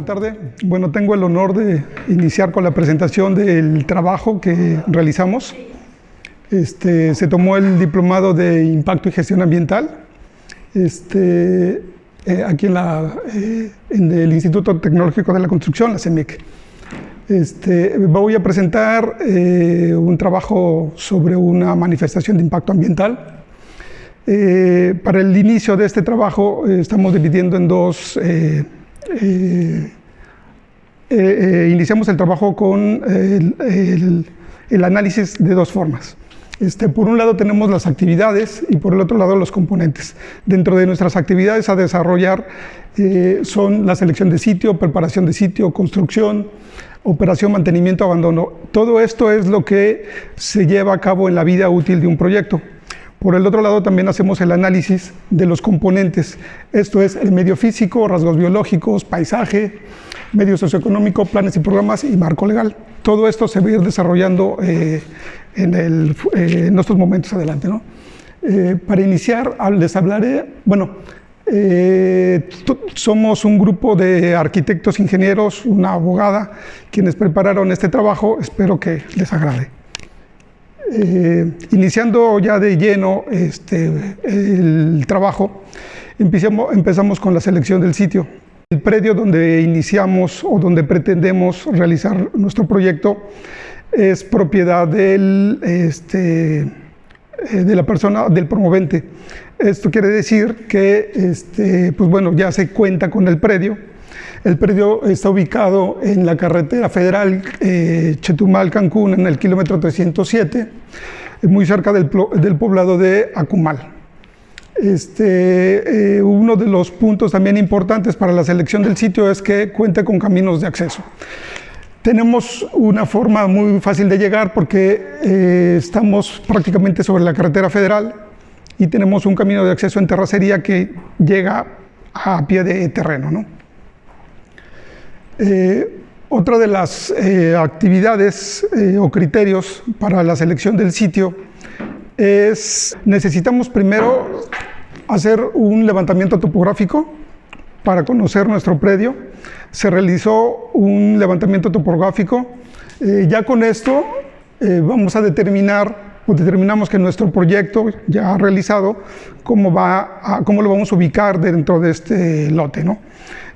tarde. Bueno, tengo el honor de iniciar con la presentación del trabajo que realizamos. Se tomó el diplomado de Impacto y Gestión Ambiental aquí en el Instituto Tecnológico de la Construcción, la CEMIC. Voy a presentar un trabajo sobre una manifestación de impacto ambiental. Para el inicio de este trabajo estamos dividiendo en dos. Iniciamos el trabajo con el análisis de dos formas. Por un lado tenemos las actividades y por el otro lado los componentes. Dentro de nuestras actividades a desarrollar son la selección de sitio, preparación de sitio, construcción, operación, mantenimiento, abandono. Todo esto es lo que se lleva a cabo en la vida útil de un proyecto. Por el otro lado también hacemos el análisis de los componentes. Esto es el medio físico, rasgos biológicos, paisaje, medio socioeconómico, planes y programas y marco legal. Todo esto se va a ir desarrollando en estos momentos adelante, ¿no? Para iniciar les hablaré, somos un grupo de arquitectos, ingenieros, una abogada, quienes prepararon este trabajo. Espero que les agrade. Iniciando ya de lleno el trabajo, empezamos con la selección del sitio. El predio donde iniciamos o donde pretendemos realizar nuestro proyecto es propiedad de la persona, del promovente. Esto quiere decir que ya se cuenta con el predio. El predio está ubicado en la carretera federal Chetumal-Cancún, en el kilómetro 307, muy cerca del poblado de Acumal. Uno de los puntos también importantes para la selección del sitio es que cuente con caminos de acceso. Tenemos una forma muy fácil de llegar porque estamos prácticamente sobre la carretera federal y tenemos un camino de acceso en terracería que llega a pie de terreno, ¿no? Otra de las actividades o criterios para la selección del sitio es, necesitamos primero hacer un levantamiento topográfico para conocer nuestro predio. Se realizó un levantamiento topográfico. Ya con esto vamos a determinamos que nuestro proyecto ya realizado, cómo lo vamos a ubicar dentro de este lote, ¿no?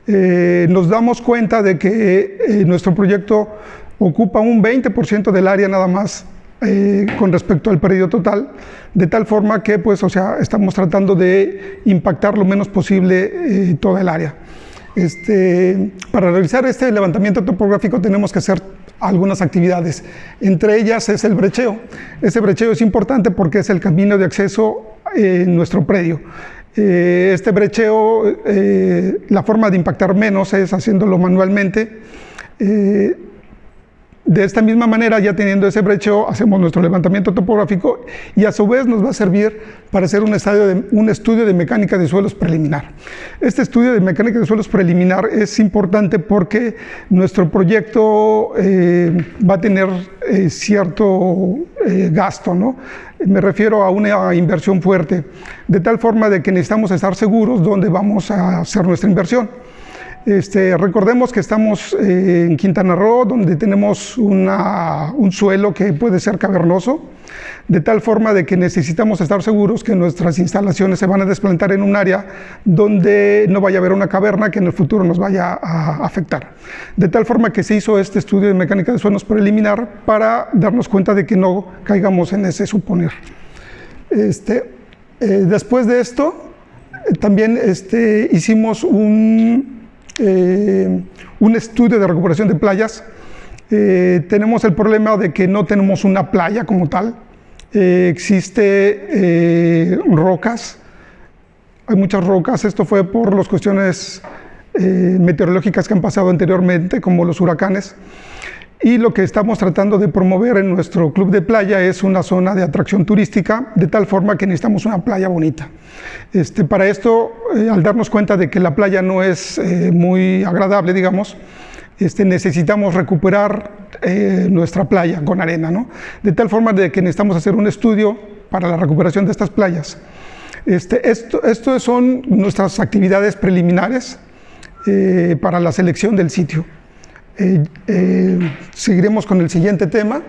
Nos damos cuenta de que nuestro proyecto ocupa un 20% del área nada más con respecto al predio total, de tal forma que estamos tratando de impactar lo menos posible toda el área. Para realizar este levantamiento topográfico tenemos que hacer algunas actividades. Entre ellas es el brecheo. Ese brecheo es importante porque es el camino de acceso en nuestro predio. Este brecheo, la forma de impactar menos es haciéndolo manualmente. De esta misma manera, ya teniendo ese brecheo, hacemos nuestro levantamiento topográfico y a su vez nos va a servir para hacer un estudio de mecánica de suelos preliminar. Este estudio de mecánica de suelos preliminar es importante porque nuestro proyecto va a tener cierto gasto, ¿no? Me refiero a una inversión fuerte, de tal forma de que necesitamos estar seguros dónde vamos a hacer nuestra inversión. Recordemos que estamos en Quintana Roo, donde tenemos un suelo que puede ser cavernoso, de tal forma de que necesitamos estar seguros que nuestras instalaciones se van a desplantar en un área donde no vaya a haber una caverna que en el futuro nos vaya a afectar. De tal forma que se hizo este estudio de mecánica de suelos preliminar para darnos cuenta de que no caigamos en ese suponer. Después de esto, también hicimos un estudio de recuperación de playas. Tenemos el problema de que no tenemos una playa como tal. Existe rocas, hay muchas rocas. Esto fue por las cuestiones meteorológicas que han pasado anteriormente, como los huracanes. Y lo que estamos tratando de promover en nuestro club de playa es una zona de atracción turística, de tal forma que necesitamos una playa bonita. Para esto, al darnos cuenta de que la playa no es muy agradable, digamos, necesitamos recuperar nuestra playa con arena, ¿no? De tal forma de que necesitamos hacer un estudio para la recuperación de estas playas. Esto son nuestras actividades preliminares. para la selección del sitio. Seguiremos con el siguiente tema,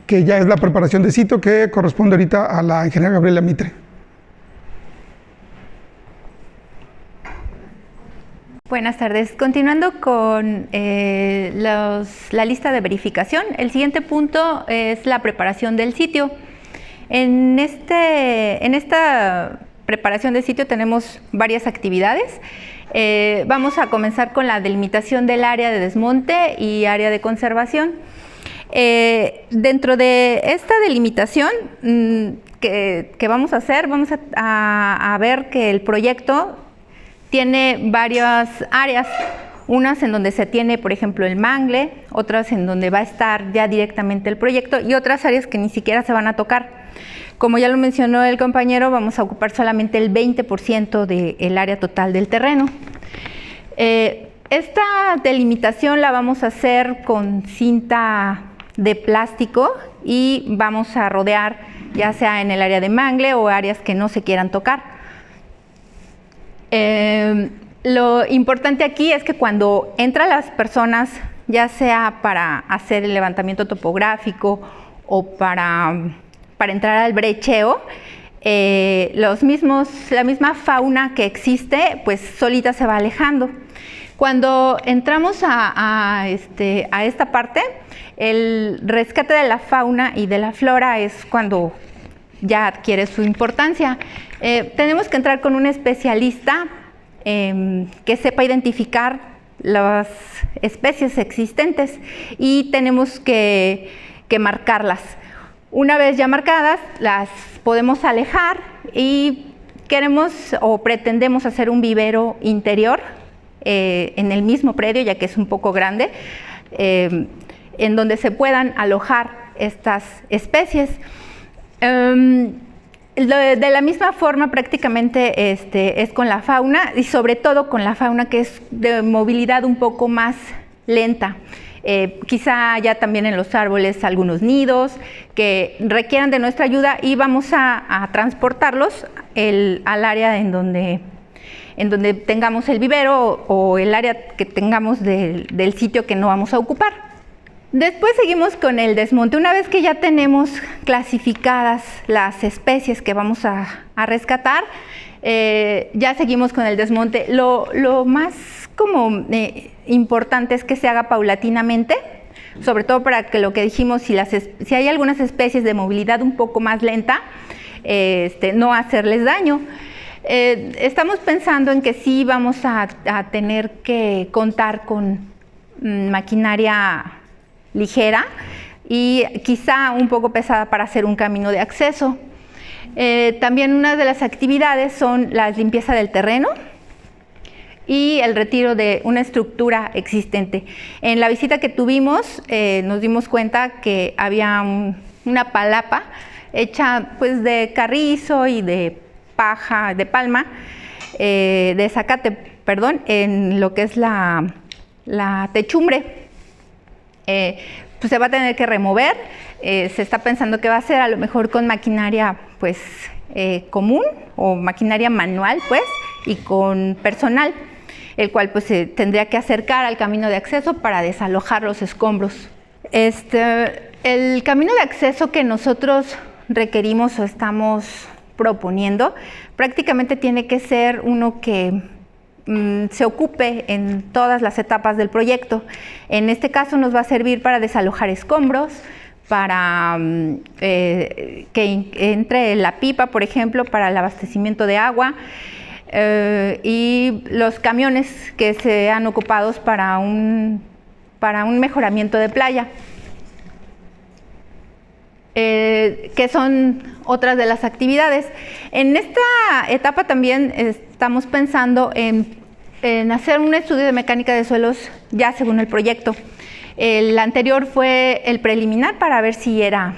que ya es la preparación de sitio, que corresponde ahorita a la ingeniera Gabriela Mitre. Buenas tardes. Continuando con la lista de verificación, el siguiente punto es la preparación del sitio. En esta preparación del sitio tenemos varias actividades. Vamos a comenzar con la delimitación del área de desmonte y área de conservación. Dentro de esta delimitación que vamos a hacer, vamos a ver que el proyecto tiene varias áreas, unas en donde se tiene, por ejemplo, el mangle, otras en donde va a estar ya directamente el proyecto y otras áreas que ni siquiera se van a tocar. Como ya lo mencionó el compañero, vamos a ocupar solamente el 20% del área total del terreno. Esta delimitación la vamos a hacer con cinta de plástico y vamos a rodear ya sea en el área de mangle o áreas que no se quieran tocar. Lo importante aquí es que cuando entran las personas, ya sea para hacer el levantamiento topográfico o para entrar al brecheo, la misma fauna que existe, pues solita se va alejando. Cuando entramos a esta parte, el rescate de la fauna y de la flora es cuando ya adquiere su importancia. Tenemos que entrar con un especialista que sepa identificar las especies existentes y tenemos que marcarlas. Una vez ya marcadas, las podemos alejar y queremos o pretendemos hacer un vivero interior en el mismo predio, ya que es un poco grande, en donde se puedan alojar estas especies. De la misma forma prácticamente es con la fauna y sobre todo con la fauna que es de movilidad un poco más lenta. Quizá haya también en los árboles algunos nidos que requieran de nuestra ayuda y vamos a transportarlos al área en donde tengamos el vivero o el área que tengamos del sitio que no vamos a ocupar. Después seguimos con el desmonte. Una vez que ya tenemos clasificadas las especies que vamos a rescatar, ya seguimos con el desmonte. Lo más importante es que se haga paulatinamente, sobre todo para que lo que dijimos, si hay algunas especies de movilidad un poco más lenta, no hacerles daño. Estamos pensando en que sí vamos a tener que contar con maquinaria ligera y quizá un poco pesada para hacer un camino de acceso. También una de las actividades son la limpieza del terreno y el retiro de una estructura existente. En la visita que tuvimos nos dimos cuenta que había una palapa hecha pues de carrizo y de paja, de palma, de zacate, perdón, en lo que es la techumbre. Pues se va a tener que remover, se está pensando que va a ser a lo mejor con maquinaria pues común o maquinaria manual pues y con personal, el cual pues se tendría que acercar al camino de acceso para desalojar los escombros. El camino de acceso que nosotros requerimos o estamos proponiendo prácticamente tiene que ser uno que se ocupe en todas las etapas del proyecto. En este caso nos va a servir para desalojar escombros, para que entre la pipa, por ejemplo, para el abastecimiento de agua y los camiones que sean ocupados para un mejoramiento de playa. Que son otras de las actividades. En esta etapa también estamos pensando en hacer un estudio de mecánica de suelos ya según el proyecto. El anterior fue el preliminar para ver si era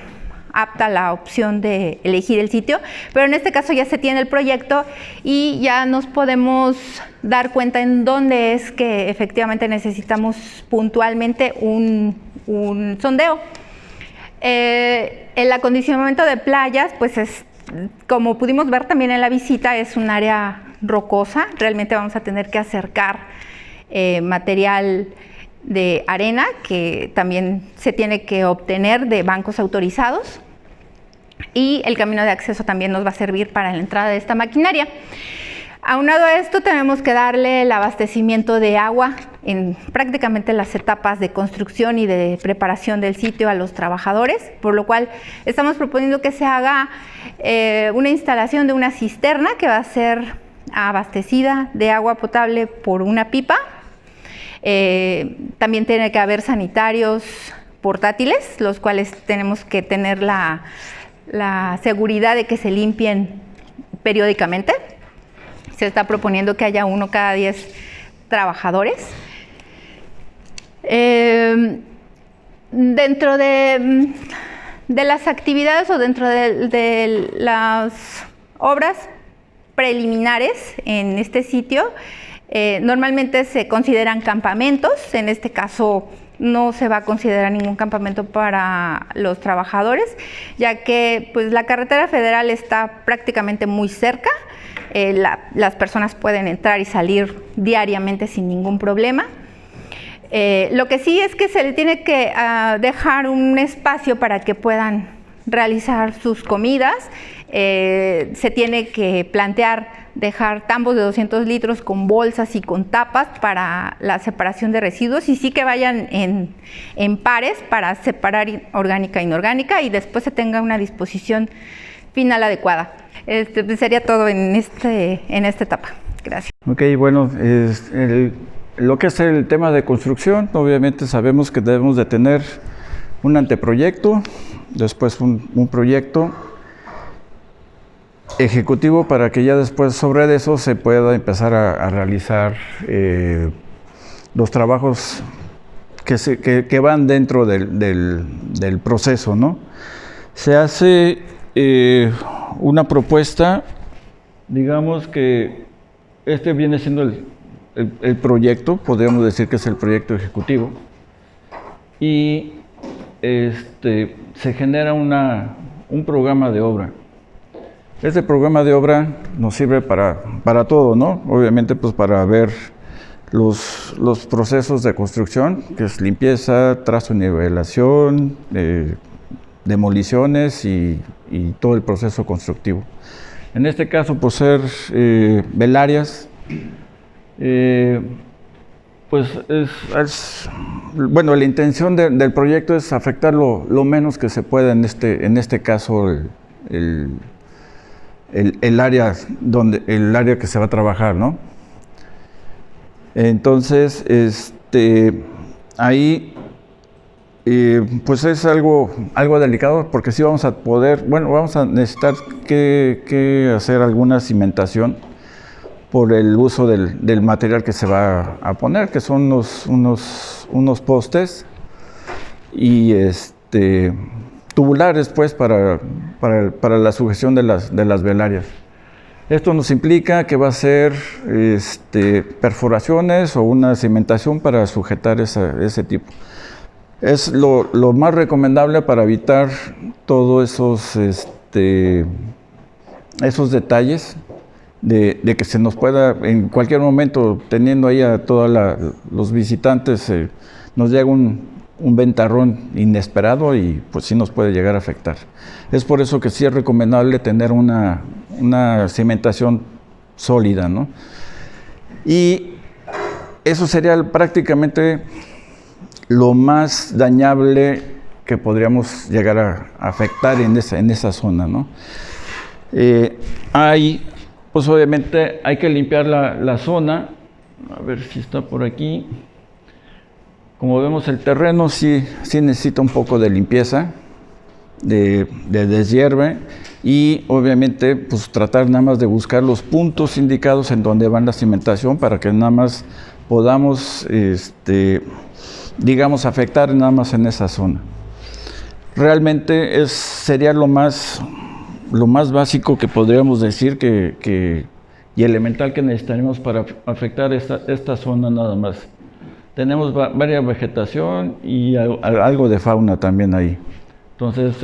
apta la opción de elegir el sitio, pero en este caso ya se tiene el proyecto y ya nos podemos dar cuenta en dónde es que efectivamente necesitamos puntualmente un sondeo. El acondicionamiento de playas, pues como pudimos ver también en la visita, es un área rocosa, realmente vamos a tener que acercar material de arena que también se tiene que obtener de bancos autorizados, y el camino de acceso también nos va a servir para la entrada de esta maquinaria. Aunado a esto, tenemos que darle el abastecimiento de agua en prácticamente las etapas de construcción y de preparación del sitio a los trabajadores, por lo cual estamos proponiendo que se haga una instalación de una cisterna que va a ser abastecida de agua potable por una pipa. También tiene que haber sanitarios portátiles, los cuales tenemos que tener la seguridad de que se limpien periódicamente. Se está proponiendo que haya uno cada 10 trabajadores. Dentro de las actividades o dentro de las obras preliminares en este sitio, normalmente se consideran campamentos. En este caso no se va a considerar ningún campamento para los trabajadores, ya que pues, la carretera federal está prácticamente muy cerca. Las personas pueden entrar y salir diariamente sin ningún problema. Lo que sí es que se le tiene que dejar un espacio para que puedan realizar sus comidas. Se tiene que plantear dejar tambos de 200 litros con bolsas y con tapas para la separación de residuos, y sí que vayan en pares para separar orgánica e inorgánica, y después se tenga una disposición final adecuada. Pues sería todo en esta etapa. Gracias. Ok, bueno, lo que es el tema de construcción, obviamente sabemos que debemos de tener un anteproyecto, después un proyecto ejecutivo para que ya después sobre eso se pueda empezar a realizar los trabajos que van dentro del proceso, ¿no? Se hace una propuesta, digamos que este viene siendo el proyecto, podríamos decir que es el proyecto ejecutivo, y se genera un programa de obra. Este programa de obra nos sirve para todo, ¿no? Obviamente pues para ver los procesos de construcción, que es limpieza, trazo y nivelación, demoliciones y todo el proceso constructivo. En este caso, por ser velarias, pues bueno, la intención del proyecto es afectar lo menos que se pueda en este caso el área que se va a trabajar, ¿no? Entonces, ahí pues es algo delicado, porque sí vamos a necesitar que hacer alguna cimentación por el uso del material que se va a poner, que son unos postes y tubulares, pues, para la sujeción de las velarias. Esto nos implica que va a ser perforaciones o una cimentación para sujetar ese tipo. Es lo más recomendable para evitar todos esos detalles de que se nos pueda, en cualquier momento, teniendo ahí a todos los visitantes, nos llega un ventarrón inesperado y pues sí nos puede llegar a afectar. Es por eso que sí es recomendable tener una cimentación sólida, ¿no? Y eso sería prácticamente lo más dañable que podríamos llegar a afectar en esa zona, ¿no? Pues obviamente hay que limpiar la zona. A ver si está por aquí. Como vemos, el terreno sí necesita un poco de limpieza, de deshierve, y obviamente pues tratar nada más de buscar los puntos indicados en donde va la cimentación para que nada más podamos digamos, afectar nada más en esa zona. Realmente sería lo más básico que podríamos decir y elemental que necesitaríamos para afectar esta zona nada más. Tenemos varias vegetación y algo de fauna también ahí. Entonces,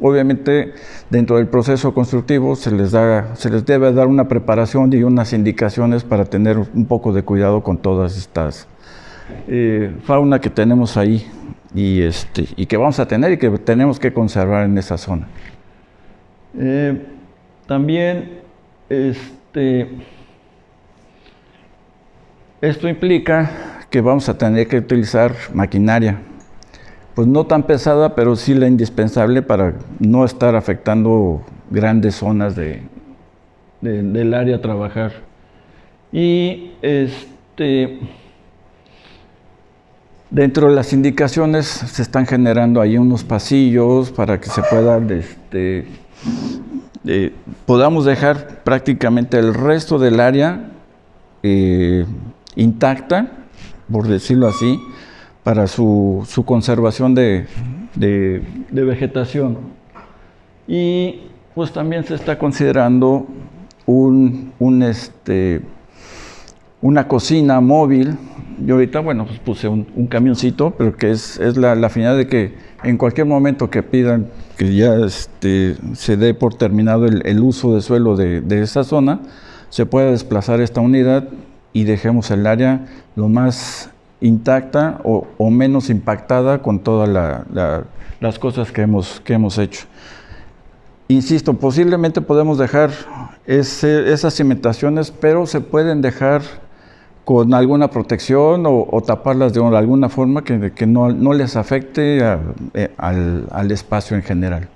Obviamente, dentro del proceso constructivo se les debe dar una preparación y unas indicaciones para tener un poco de cuidado con todas estas fauna que tenemos ahí y que vamos a tener y que tenemos que conservar en esa zona. También esto implica que vamos a tener que utilizar maquinaria, pues no tan pesada, pero sí la indispensable para no estar afectando grandes zonas del área a trabajar. Y dentro de las indicaciones se están generando ahí unos pasillos para que se pueda, podamos dejar prácticamente el resto del área intacta, por decirlo así, para su conservación de vegetación. Y pues también se está considerando una cocina móvil. Yo ahorita, bueno, pues puse un camioncito, pero que es la finalidad de que en cualquier momento que pidan que ya se dé por terminado el uso de suelo de esa zona, se pueda desplazar esta unidad y dejemos el área lo más intacta o menos impactada con todas las cosas que hemos hecho. Insisto, posiblemente podemos dejar esas cimentaciones, pero se pueden dejar con alguna protección o taparlas de alguna forma que no les afecte al espacio en general.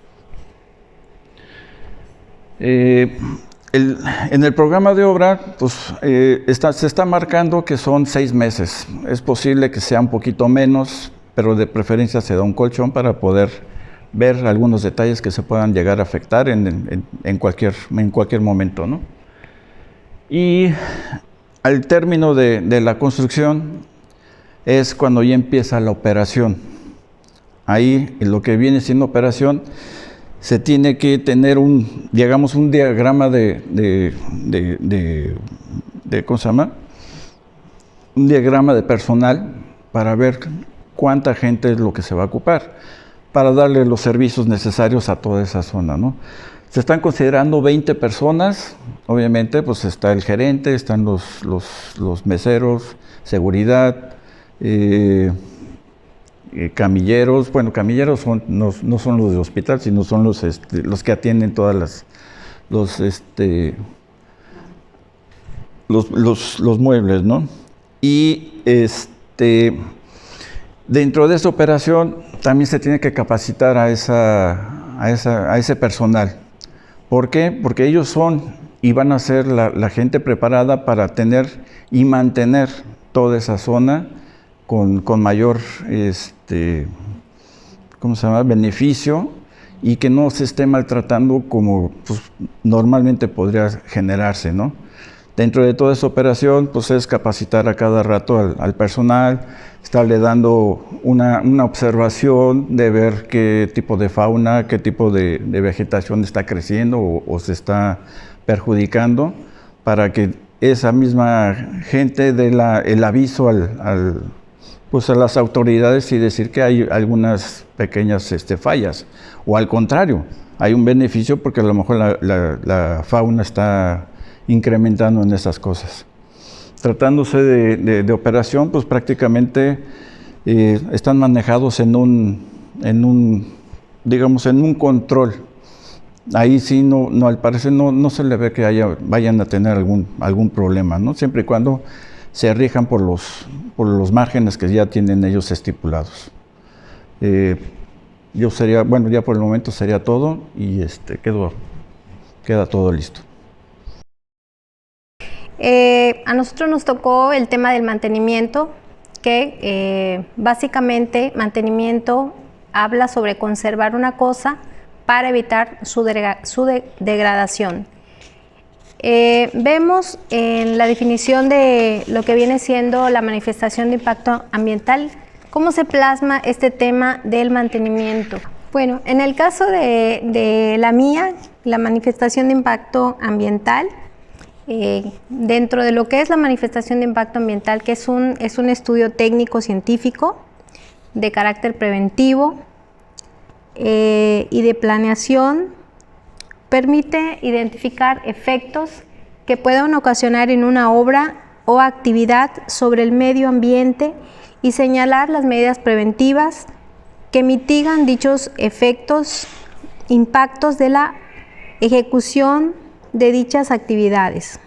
En el programa de obra, pues, se está marcando que son 6 meses. Es posible que sea un poquito menos, pero de preferencia se da un colchón para poder ver algunos detalles que se puedan llegar a afectar en cualquier momento, ¿no? Y al término de la construcción es cuando ya empieza la operación. Ahí, en lo que viene siendo operación, se tiene que tener un diagrama ¿cómo se llama? Un diagrama de personal para ver cuánta gente es lo que se va a ocupar, para darle los servicios necesarios a toda esa zona, ¿no? Se están considerando 20 personas, obviamente, pues está el gerente, están los meseros, seguridad, camilleros. Bueno, camilleros no son los de hospital, sino son los que atienden todas los muebles, ¿no? Y dentro de esta operación también se tiene que capacitar a ese personal. ¿Por qué? Porque ellos son y van a ser la gente preparada para tener y mantener toda esa zona con mayor ¿cómo se llama? Beneficio, y que no se esté maltratando como pues, normalmente podría generarse, ¿no? Dentro de toda esa operación, pues es capacitar a cada rato al personal, estarle dando una observación de ver qué tipo de fauna, qué tipo de vegetación está creciendo o se está perjudicando, para que esa misma gente dé el aviso pues a las autoridades y decir que hay algunas pequeñas fallas, o al contrario, hay un beneficio porque a lo mejor la fauna está incrementando en esas cosas. Tratándose de operación, pues prácticamente están manejados en un control. Ahí sí al parecer no se le ve que vayan a tener algún problema, ¿no? Siempre y cuando se rijan por los márgenes que ya tienen ellos estipulados. Ya por el momento sería todo y queda todo listo. A nosotros nos tocó el tema del mantenimiento, que básicamente mantenimiento habla sobre conservar una cosa para evitar su degradación. Vemos en la definición de lo que viene siendo la manifestación de impacto ambiental, cómo se plasma este tema del mantenimiento. Bueno, en el caso de la mía, la manifestación de impacto ambiental, dentro de lo que es la manifestación de impacto ambiental, que es un estudio técnico científico de carácter preventivo, y de planeación permite identificar efectos que puedan ocasionar en una obra o actividad sobre el medio ambiente y señalar las medidas preventivas que mitigan dichos efectos, impactos de la ejecución de dichas actividades.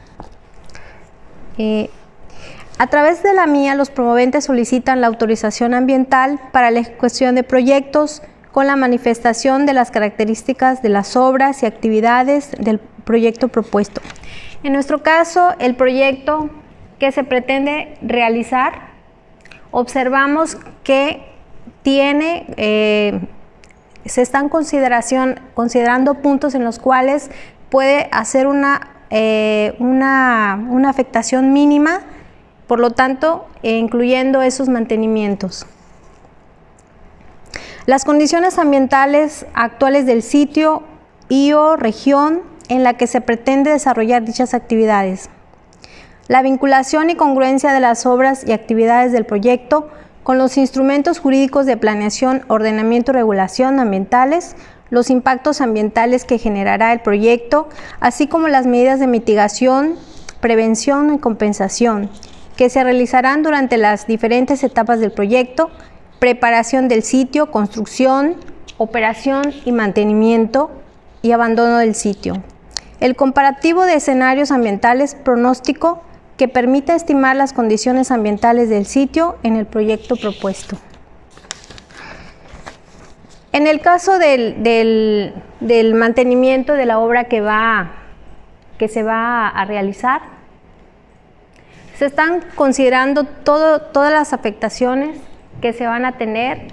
A través de la MIA, los promoventes solicitan la autorización ambiental para la ejecución de proyectos con la manifestación de las características de las obras y actividades del proyecto propuesto. En nuestro caso, el proyecto que se pretende realizar, observamos que se están considerando puntos en los cuales puede hacer una afectación mínima, por lo tanto, incluyendo esos mantenimientos. Las condiciones ambientales actuales del sitio y/o región en la que se pretende desarrollar dichas actividades. La vinculación y congruencia de las obras y actividades del proyecto con los instrumentos jurídicos de planeación, ordenamiento y regulación ambientales, los impactos ambientales que generará el proyecto, así como las medidas de mitigación, prevención y compensación que se realizarán durante las diferentes etapas del proyecto: preparación del sitio, construcción, operación y mantenimiento y abandono del sitio. El comparativo de escenarios ambientales pronóstico que permite estimar las condiciones ambientales del sitio en el proyecto propuesto. En el caso del mantenimiento de la obra que se va a realizar, se están considerando todas las afectaciones que se van a tener.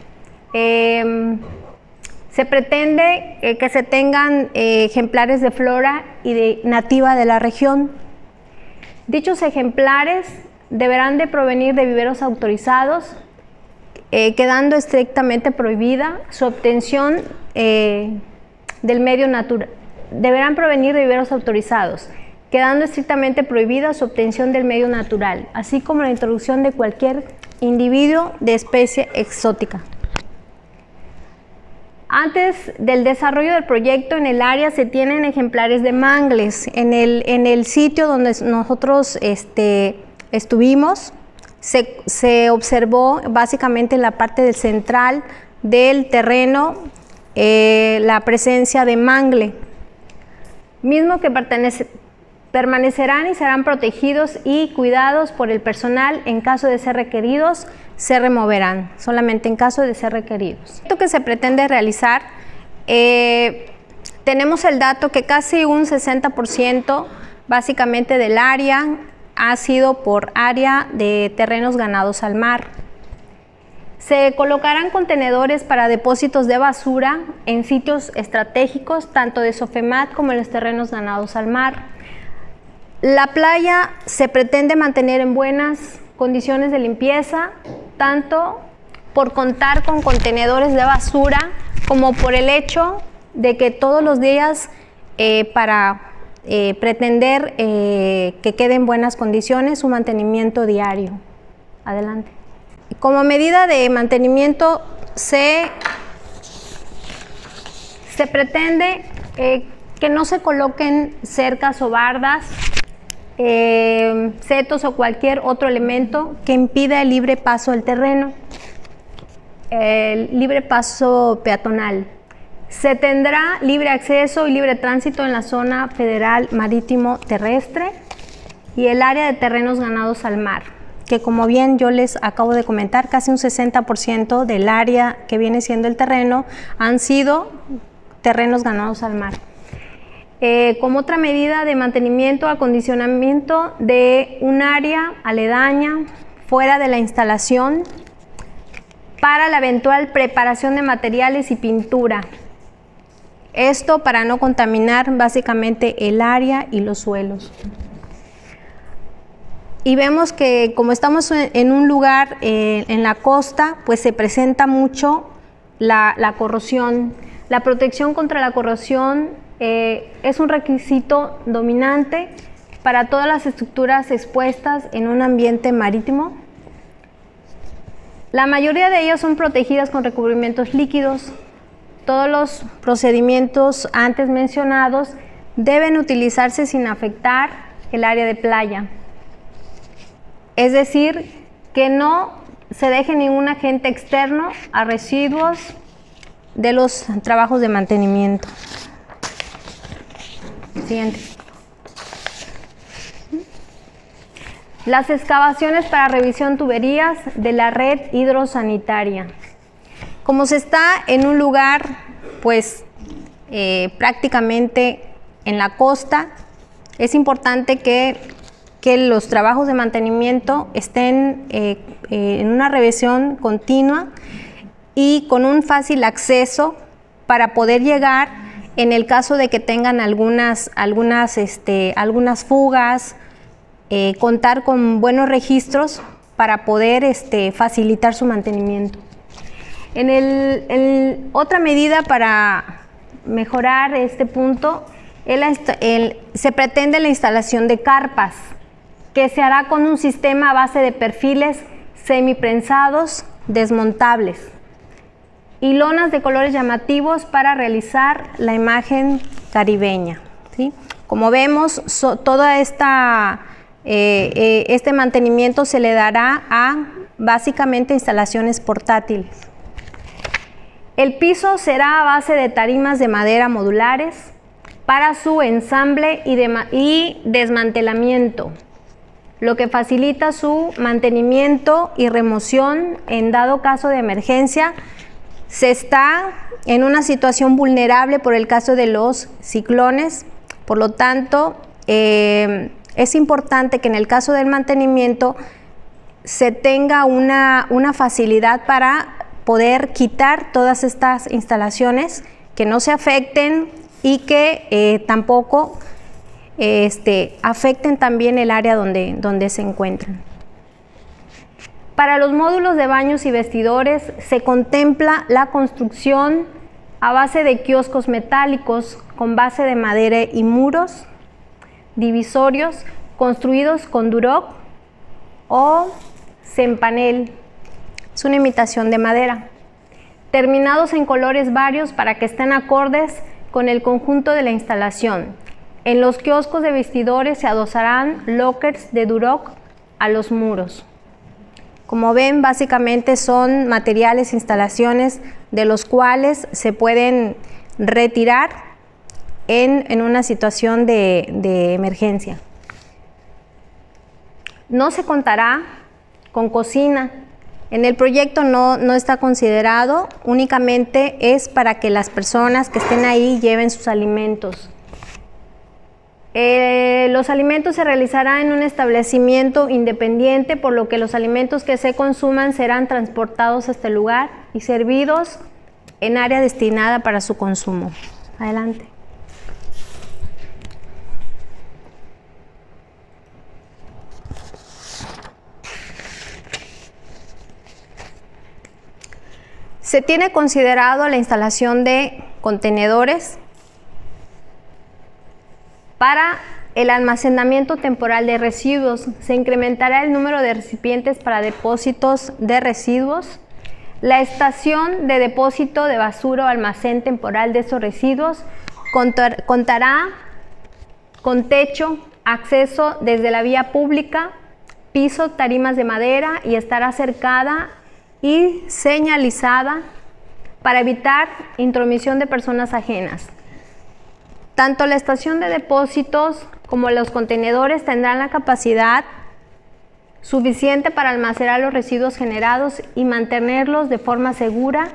Se pretende que se tengan ejemplares de flora y nativa de la región. Dichos ejemplares deberán de provenir de viveros autorizados, quedando estrictamente prohibida su obtención del medio natural. Deberán provenir de viveros autorizados, quedando estrictamente prohibida su obtención del medio natural, así como la introducción de cualquier individuo de especie exótica. Antes del desarrollo del proyecto en el área se tienen ejemplares de mangles. En el sitio donde nosotros estuvimos, se observó básicamente en la parte central del terreno la presencia de mangle, mismo que permanecerán y serán protegidos y cuidados por el personal. En caso de ser requeridos, se removerán, solamente en caso de ser requeridos. Esto que se pretende realizar, tenemos el dato que casi un 60% básicamente del área ha sido por área de terrenos ganados al mar. Se colocarán contenedores para depósitos de basura en sitios estratégicos, tanto de Sofemat como en los terrenos ganados al mar. La playa se pretende mantener en buenas condiciones de limpieza, tanto por contar con contenedores de basura como por el hecho de que todos los días para pretender que quede en buenas condiciones su mantenimiento diario. Adelante. Como medida de mantenimiento se pretende que no se coloquen cercas o bardas, setos o cualquier otro elemento que impida el libre paso del terreno, el libre paso peatonal. Se tendrá libre acceso y libre tránsito en la zona federal marítimo terrestre y el área de terrenos ganados al mar, que como bien yo les acabo de comentar, casi un 60% del área que viene siendo el terreno han sido terrenos ganados al mar. Como otra medida de mantenimiento, acondicionamiento de un área aledaña fuera de la instalación para la eventual preparación de materiales y pintura. Esto para no contaminar básicamente el área y los suelos. Y vemos que como estamos en un lugar en la costa, pues se presenta mucho la corrosión. La protección contra la corrosión es un requisito dominante para todas las estructuras expuestas en un ambiente marítimo. La mayoría de ellas son protegidas con recubrimientos líquidos todos los procedimientos antes mencionados deben utilizarse sin afectar el área de playa. Es decir, que no se deje ningún agente externo a residuos de los trabajos de mantenimiento. Siguiente. Las excavaciones para revisión tuberías de la red hidrosanitaria. Como se está en un lugar, pues, prácticamente en la costa, es importante que los trabajos de mantenimiento estén en una revisión continua y con un fácil acceso para poder llegar en el caso de que tengan algunas fugas, contar con buenos registros para poder facilitar su mantenimiento. Otra medida para mejorar este punto se pretende la instalación de carpas, que se hará con un sistema a base de perfiles semiprensados desmontables y lonas de colores llamativos para realizar la imagen caribeña, ¿sí? Como vemos, este mantenimiento se le dará a básicamente instalaciones portátiles. El piso será a base de tarimas de madera modulares para su ensamble y desmantelamiento, lo que facilita su mantenimiento y remoción en dado caso de emergencia. Se está en una situación vulnerable por el caso de los ciclones, por lo tanto, es importante que en el caso del mantenimiento se tenga una facilidad para poder quitar todas estas instalaciones, que no se afecten y que tampoco afecten también el área donde se encuentran. Para los módulos de baños y vestidores se contempla la construcción a base de kioscos metálicos con base de madera y muros divisorios construidos con duroc o cempanel, es una imitación de madera, terminados en colores varios para que estén acordes con el conjunto de la instalación. En los kioscos de vestidores se adosarán lockers de duroc a los muros. Como ven, básicamente son materiales, instalaciones de los cuales se pueden retirar en una situación de emergencia. No se contará con cocina. En el proyecto no está considerado, únicamente es para que las personas que estén ahí lleven sus alimentos. Los alimentos se realizarán en un establecimiento independiente, por lo que los alimentos que se consuman serán transportados a este lugar y servidos en área destinada para su consumo. Adelante. Se tiene considerado la instalación de contenedores para el almacenamiento temporal de residuos. Se incrementará el número de recipientes para depósitos de residuos. La estación de depósito de basura o almacén temporal de esos residuos contará con techo, acceso desde la vía pública, piso, tarimas de madera y estará cercada y señalizada para evitar intromisión de personas ajenas. Tanto la estación de depósitos como los contenedores tendrán la capacidad suficiente para almacenar los residuos generados y mantenerlos de forma segura.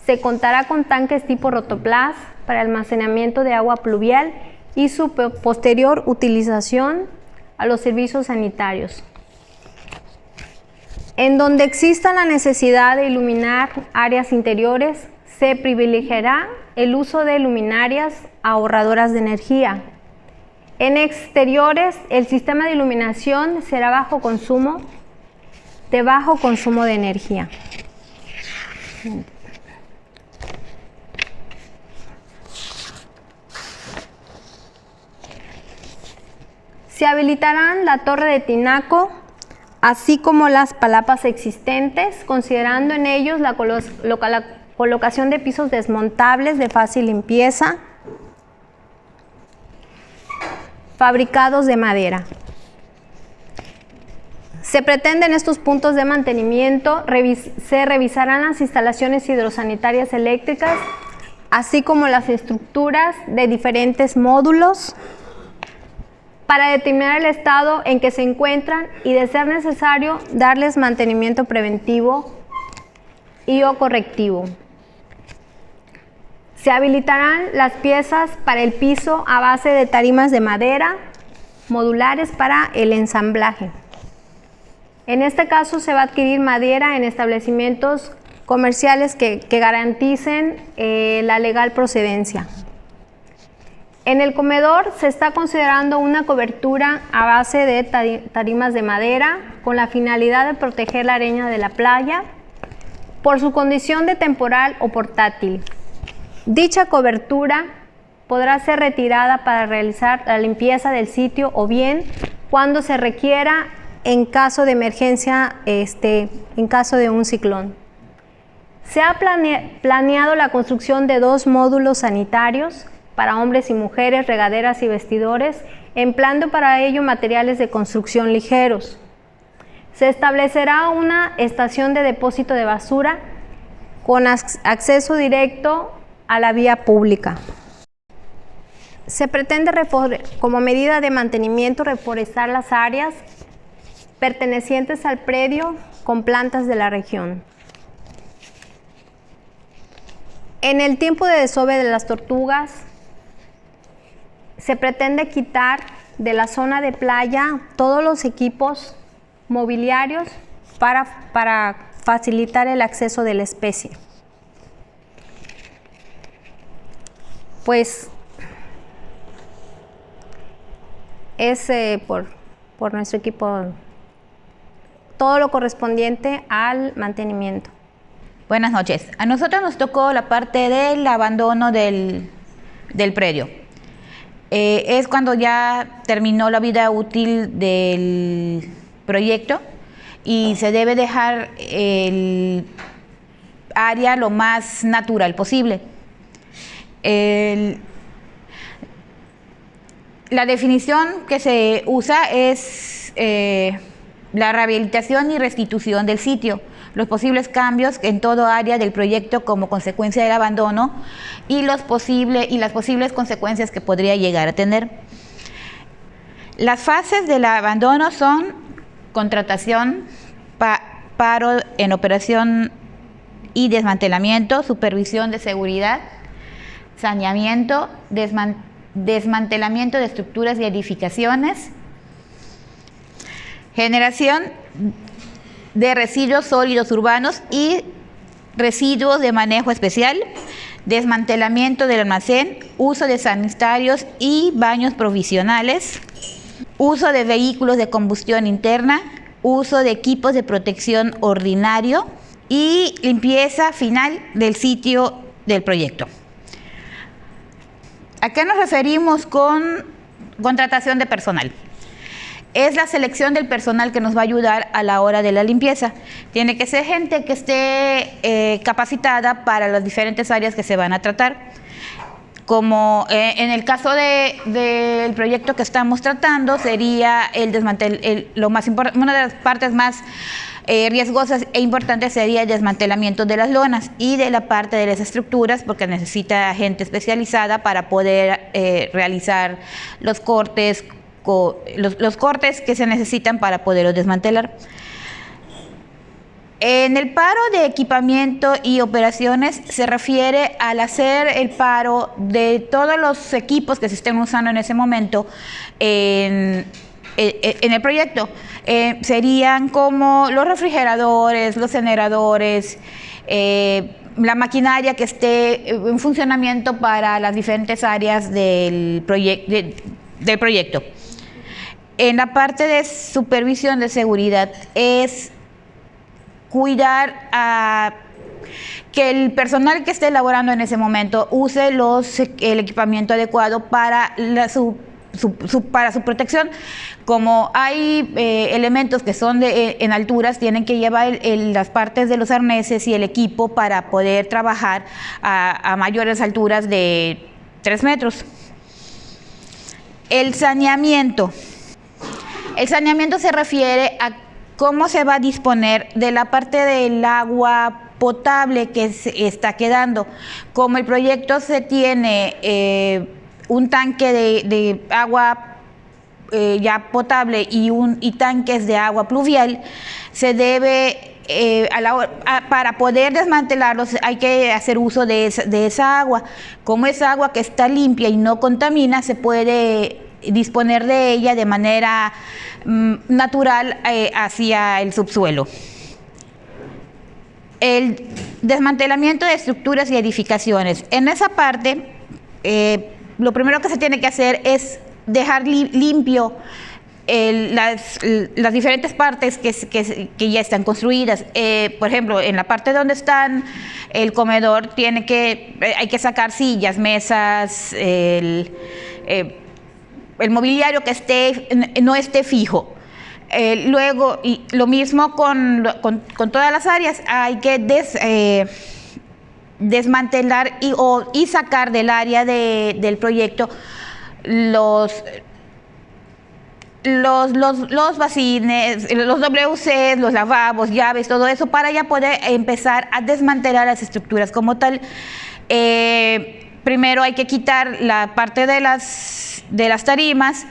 Se contará con tanques tipo rotoplas para almacenamiento de agua pluvial y su posterior utilización a los servicios sanitarios. En donde exista la necesidad de iluminar áreas interiores, se privilegiará el uso de luminarias ahorradoras de energía. En exteriores, el sistema de iluminación será de bajo consumo de energía. Se habilitarán la torre de tinaco, así como las palapas existentes, considerando en ellos la colocación de pisos desmontables de fácil limpieza, fabricados de madera. Se pretende en estos puntos de mantenimiento, se revisarán las instalaciones hidrosanitarias eléctricas, así como las estructuras de diferentes módulos, para determinar el estado en que se encuentran y, de ser necesario, darles mantenimiento preventivo y o correctivo. Se habilitarán las piezas para el piso a base de tarimas de madera modulares para el ensamblaje. En este caso se va a adquirir madera en establecimientos comerciales que garanticen la legal procedencia. En el comedor se está considerando una cobertura a base de tarimas de madera con la finalidad de proteger la arena de la playa por su condición de temporal o portátil. Dicha cobertura podrá ser retirada para realizar la limpieza del sitio o bien cuando se requiera en caso de emergencia, en caso de un ciclón. Se ha planeado la construcción de 2 módulos sanitarios para hombres y mujeres, regaderas y vestidores, empleando para ello materiales de construcción ligeros. Se establecerá una estación de depósito de basura con acceso directo a la vía pública. Se pretende, como medida de mantenimiento, reforestar las áreas pertenecientes al predio con plantas de la región. En el tiempo de desove de las tortugas, se pretende quitar de la zona de playa todos los equipos mobiliarios para facilitar el acceso de la especie. Pues es por nuestro equipo todo lo correspondiente al mantenimiento. Buenas noches. A nosotros nos tocó la parte del abandono del predio. Es cuando ya terminó la vida útil del proyecto y se debe dejar el área lo más natural posible. La definición que se usa es la rehabilitación y restitución del sitio, los posibles cambios en todo área del proyecto como consecuencia del abandono y las posibles consecuencias que podría llegar a tener. Las fases del abandono son contratación, paro en operación y desmantelamiento, supervisión de seguridad, saneamiento, desmantelamiento de estructuras y edificaciones, generación de residuos sólidos urbanos y residuos de manejo especial, desmantelamiento del almacén, uso de sanitarios y baños provisionales, uso de vehículos de combustión interna, uso de equipos de protección ordinario y limpieza final del sitio del proyecto. ¿A qué nos referimos con contratación de personal? Es la selección del personal que nos va a ayudar a la hora de la limpieza. Tiene que ser gente que esté capacitada para las diferentes áreas que se van a tratar. Como en el caso del proyecto que estamos tratando, sería una de las partes más riesgosas e importantes sería el desmantelamiento de las lonas y de la parte de las estructuras, porque necesita gente especializada para poder realizar los cortes que se necesitan para poderlos desmantelar. En el paro de equipamiento y operaciones se refiere al hacer el paro de todos los equipos que se estén usando en ese momento en el proyecto. Serían como los refrigeradores, los generadores, la maquinaria que esté en funcionamiento para las diferentes áreas del proyecto. En la parte de supervisión de seguridad es cuidar a que el personal que esté elaborando en ese momento use el equipamiento adecuado para su para su protección. Como hay elementos que son en alturas, tienen que llevar las partes de los arneses y el equipo para poder trabajar a mayores alturas de 3 metros. El saneamiento. El saneamiento se refiere a cómo se va a disponer de la parte del agua potable que se está quedando. Como el proyecto se tiene un tanque de agua ya potable y tanques de agua pluvial, se debe, para poder desmantelarlos hay que hacer uso de esa agua. Como es agua que está limpia y no contamina, se puede disponer de ella de manera natural hacia el subsuelo. El desmantelamiento de estructuras y edificaciones. En esa parte, lo primero que se tiene que hacer es dejar limpio las diferentes partes que ya están construidas. Por ejemplo, en la parte donde están el comedor, hay que sacar sillas, mesas, el mobiliario que no esté fijo. Luego, y lo mismo con todas las áreas, hay que desmantelar y sacar del área del proyecto los bacines, los WCs, los lavabos, llaves, todo eso, para ya poder empezar a desmantelar las estructuras como tal. Primero hay que quitar la parte de las tarimas,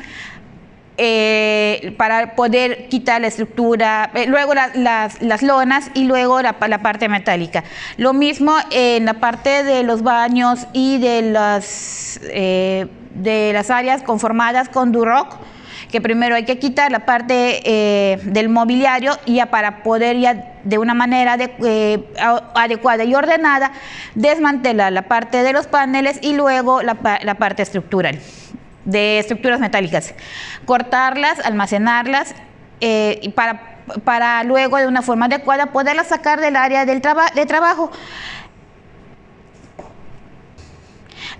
para poder quitar la estructura, luego las lonas y luego la parte metálica. Lo mismo en la parte de los baños y de las áreas conformadas con Duroc, que primero hay que quitar la parte del mobiliario ya para poder ya de una manera adecuada y ordenada desmantelar la parte de los paneles y luego la parte estructural, de estructuras metálicas, cortarlas, almacenarlas para luego de una forma adecuada poderlas sacar del área de trabajo.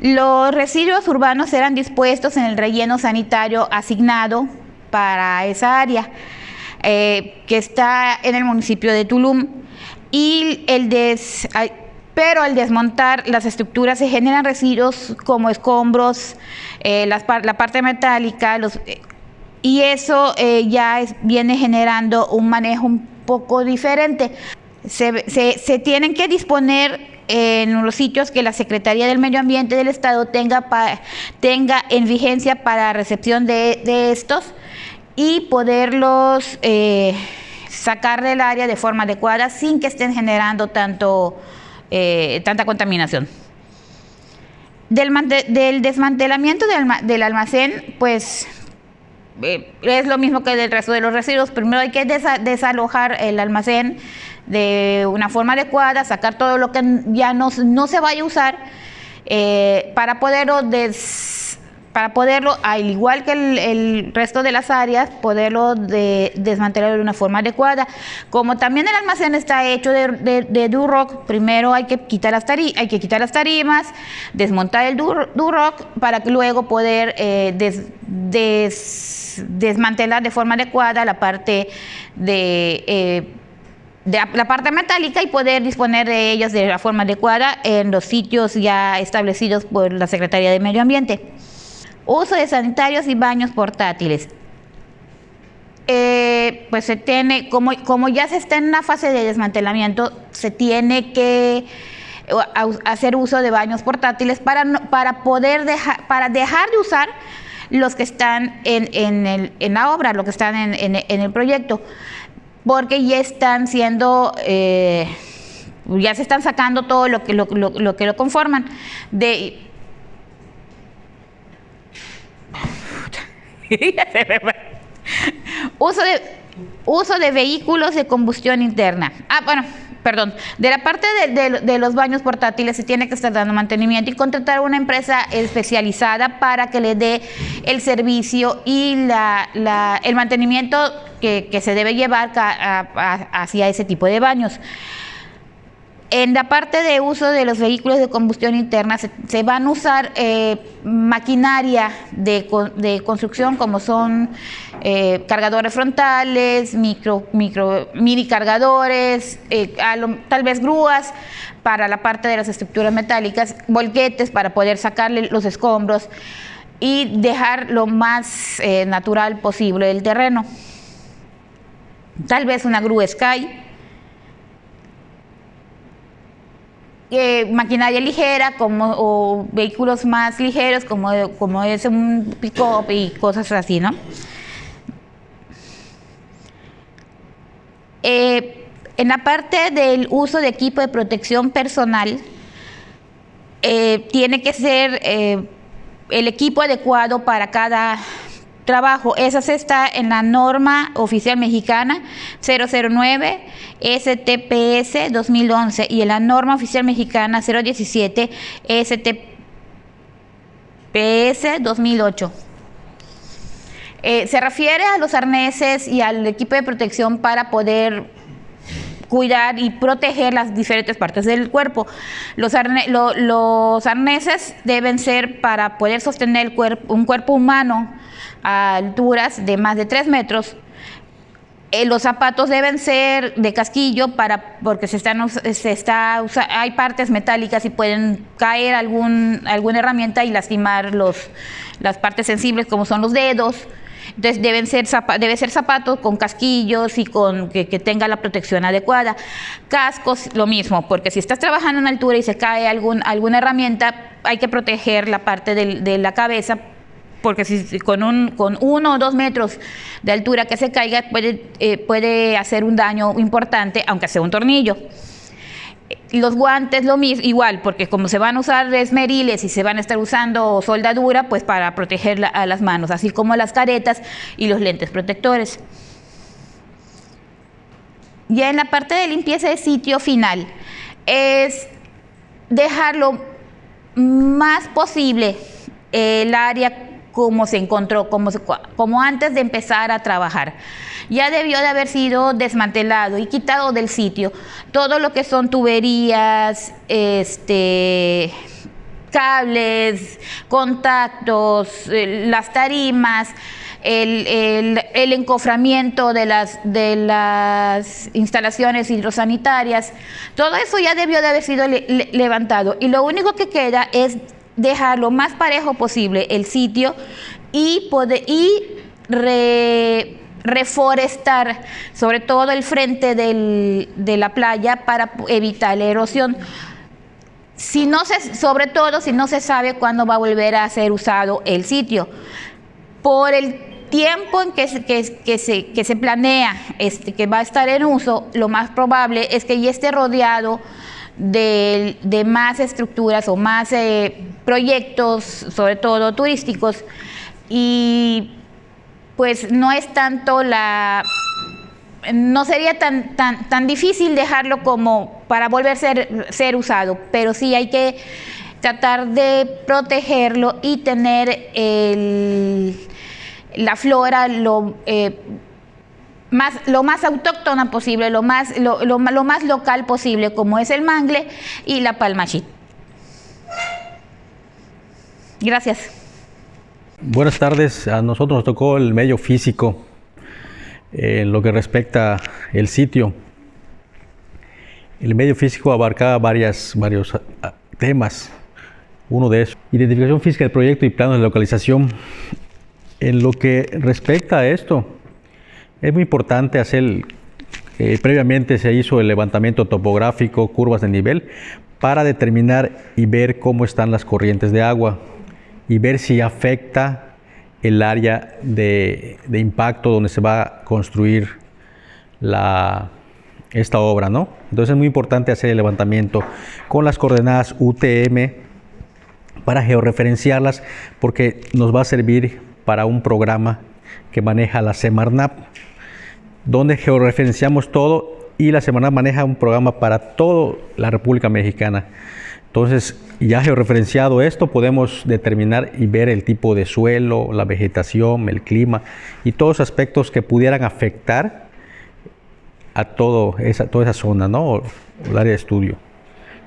Los residuos urbanos serán dispuestos en el relleno sanitario asignado para esa área, que está en el municipio de Tulum, pero al desmontar las estructuras se generan residuos como escombros, la parte metálica, y eso viene generando un manejo un poco diferente. Se tienen que disponer en los sitios que la Secretaría del Medio Ambiente del Estado tenga en vigencia para recepción de estos y poderlos sacar del área de forma adecuada sin que estén generando tanta contaminación. Del desmantelamiento del almacén, pues es lo mismo que del resto de los residuos. Primero hay que desalojar el almacén de una forma adecuada, sacar todo lo que ya no se vaya a usar, para poderlo, al igual que el resto de las áreas, poderlo desmantelar de una forma adecuada. Como también el almacén está hecho de Duroc, primero hay que quitar las tarimas, desmontar el Duroc para que luego poder desmantelar de forma adecuada la parte la parte metálica y poder disponer de ellas de la forma adecuada en los sitios ya establecidos por la Secretaría de Medio Ambiente. Uso de sanitarios y baños portátiles. Pues se tiene, como ya se está en una fase de desmantelamiento, se tiene que hacer uso de baños portátiles para dejar de usar los que están en la obra, los que están en el proyecto, porque ya están siendo, ya se están sacando todo lo que lo conforman. Uso de vehículos de combustión interna. De la parte de los baños portátiles se tiene que estar dando mantenimiento y contratar una empresa especializada para que le dé el servicio y el mantenimiento que se debe llevar hacia ese tipo de baños. En la parte de uso de los vehículos de combustión interna se van a usar maquinaria de construcción como son cargadores frontales, mini cargadores, tal vez grúas para la parte de las estructuras metálicas, volquetes para poder sacarle los escombros y dejar lo más natural posible el terreno. Tal vez una grúa Sky, maquinaria ligera o vehículos más ligeros como es un pick-up y cosas así, ¿no? En la parte del uso de equipo de protección personal, tiene que ser el equipo adecuado para cada trabajo. Esa está en la norma oficial mexicana 009 STPS 2011 y en la norma oficial mexicana 017 STPS 2008. Se refiere a los arneses y al equipo de protección para poder cuidar y proteger las diferentes partes del cuerpo. Los arneses deben ser para poder sostener un cuerpo humano a alturas de más de 3 metros. Los zapatos deben ser de casquillo porque hay partes metálicas y pueden caer alguna herramienta y lastimar las partes sensibles como son los dedos. Entonces debe ser zapatos con casquillos y que tenga la protección adecuada. Cascos, lo mismo, porque si estás trabajando en altura y se cae alguna herramienta, hay que proteger la parte de la cabeza, porque si con 1 o 2 metros de altura que se caiga puede hacer un daño importante, aunque sea un tornillo. Los guantes lo mismo, igual, porque como se van a usar esmeriles y se van a estar usando soldadura, pues para proteger a las manos, así como las caretas y los lentes protectores. Ya en la parte de limpieza de sitio final, es dejar lo más posible el área como se encontró, como antes de empezar a trabajar. Ya debió de haber sido desmantelado y quitado del sitio todo lo que son tuberías, cables, contactos, las tarimas, el encoframiento de las instalaciones hidrosanitarias. Todo eso ya debió de haber sido levantado y lo único que queda es dejar lo más parejo posible el sitio y reforestar sobre todo el frente de la playa para evitar la erosión. Sobre todo si no se sabe cuándo va a volver a ser usado el sitio. Por el tiempo en que se planea que va a estar en uso, lo más probable es que ya esté rodeado de más estructuras o más proyectos, sobre todo turísticos, y pues no es tanto no sería tan difícil dejarlo como para volver a ser usado, pero sí hay que tratar de protegerlo y tener la flora lo más autóctona posible, lo más local posible, como es el mangle y la palmachit. Gracias. Buenas tardes. A nosotros nos tocó el medio físico en lo que respecta el sitio. El medio físico abarcaba varios temas. Uno de esos, identificación física del proyecto y planos de localización. En lo que respecta a esto, es muy importante previamente se hizo el levantamiento topográfico, curvas de nivel, para determinar y ver cómo están las corrientes de agua y ver si afecta el área de impacto donde se va a construir esta obra, ¿no? Entonces es muy importante hacer el levantamiento con las coordenadas UTM para georreferenciarlas, porque nos va a servir para un programa que maneja la Semarnat, donde georreferenciamos todo, y la Semarnat maneja un programa para toda la República Mexicana. Entonces, ya georreferenciado esto, podemos determinar y ver el tipo de suelo, la vegetación, el clima y todos los aspectos que pudieran afectar a toda esa zona, ¿no? El área de estudio.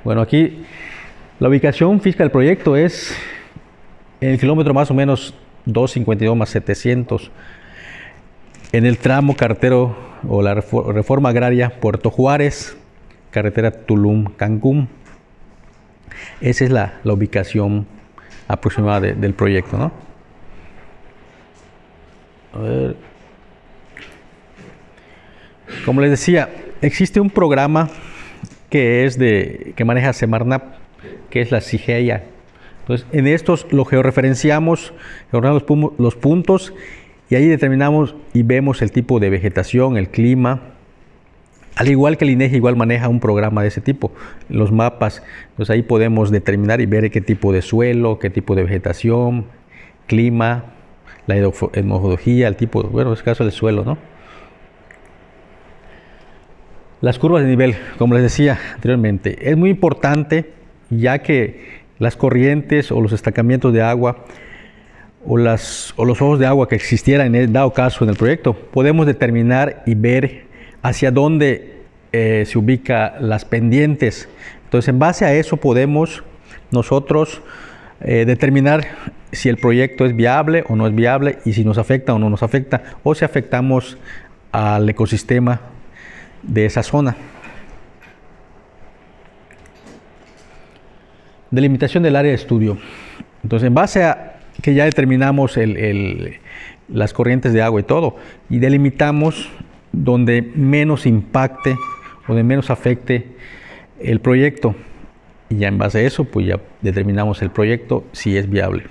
Bueno, aquí la ubicación física del proyecto es en el kilómetro más o menos 252 más 700, en el tramo carretero o la reforma agraria Puerto Juárez, carretera Tulum-Cancún. Esa es la ubicación aproximada del proyecto, ¿no? A ver. Como les decía, existe un programa que maneja Semarnat, que es la CIGEA. Entonces, en estos lo georreferenciamos los puntos y ahí determinamos y vemos el tipo de vegetación, el clima. Al igual que el INEGI igual maneja un programa de ese tipo, los mapas. Entonces ahí podemos determinar y ver qué tipo de suelo, qué tipo de vegetación, clima, la edmología, el tipo, bueno, en este caso el suelo, ¿no? Las curvas de nivel, como les decía anteriormente, es muy importante ya que las corrientes o los estancamientos de agua o los ojos de agua que existieran en el dado caso en el proyecto, podemos determinar y ver hacia dónde se ubican las pendientes. Entonces, en base a eso podemos nosotros determinar si el proyecto es viable o no es viable y si nos afecta o no nos afecta, o si afectamos al ecosistema de esa zona. Delimitación del área de estudio. Entonces, en base a que ya determinamos las corrientes de agua y todo, y delimitamos donde menos impacte o de menos afecte el proyecto, y ya en base a eso pues ya determinamos el proyecto si es viable.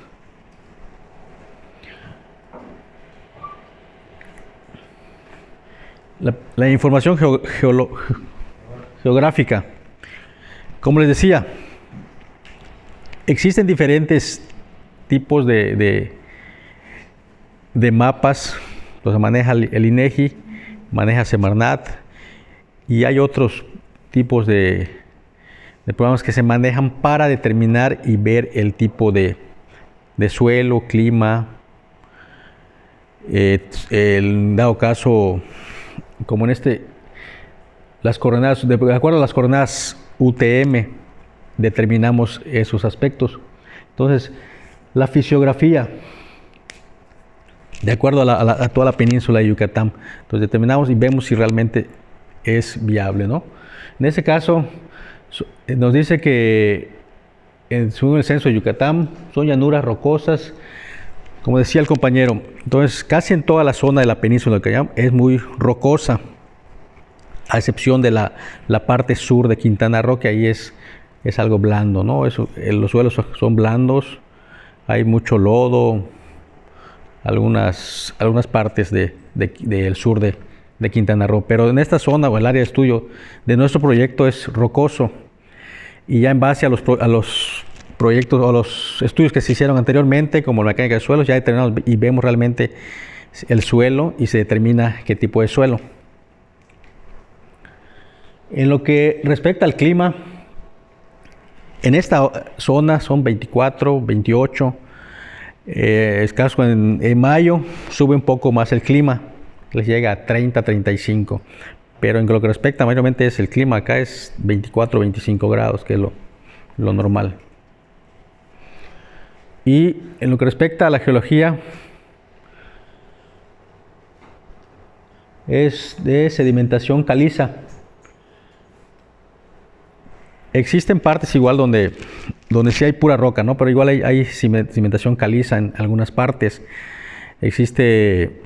La información geográfica, como les decía, existen diferentes tipos de mapas. Los maneja el INEGI, maneja Semarnat, y hay otros tipos de programas que se manejan para determinar y ver el tipo de suelo, clima, el dado caso, como en las coordenadas, de acuerdo a las coordenadas UTM, determinamos esos aspectos. Entonces, la fisiografía, de acuerdo a toda la península de Yucatán, entonces determinamos y vemos si realmente es viable, ¿no? En ese caso, nos dice que según el censo de Yucatán, son llanuras rocosas, como decía el compañero. Entonces, casi en toda la zona de la península de Cayam es muy rocosa, a excepción de la parte sur de Quintana Roo, que ahí es algo blando, ¿no? Los suelos son blandos, hay mucho lodo, algunas partes del sur de Quintana Roo, pero en esta zona o el área de estudio de nuestro proyecto es rocoso, y ya en base a los proyectos o los estudios que se hicieron anteriormente, como la mecánica de suelos, ya determinamos y vemos realmente el suelo y se determina qué tipo de suelo. En lo que respecta al clima, en esta zona son 24, 28, escaso en mayo sube un poco más el clima, les llega a 30, 35, pero en lo que respecta mayormente es el clima, acá es 24, 25 grados, que es lo normal. Y en lo que respecta a la geología, es de sedimentación caliza. Existen partes igual donde sí hay pura roca, ¿no? Pero igual hay sedimentación caliza en algunas partes. Existe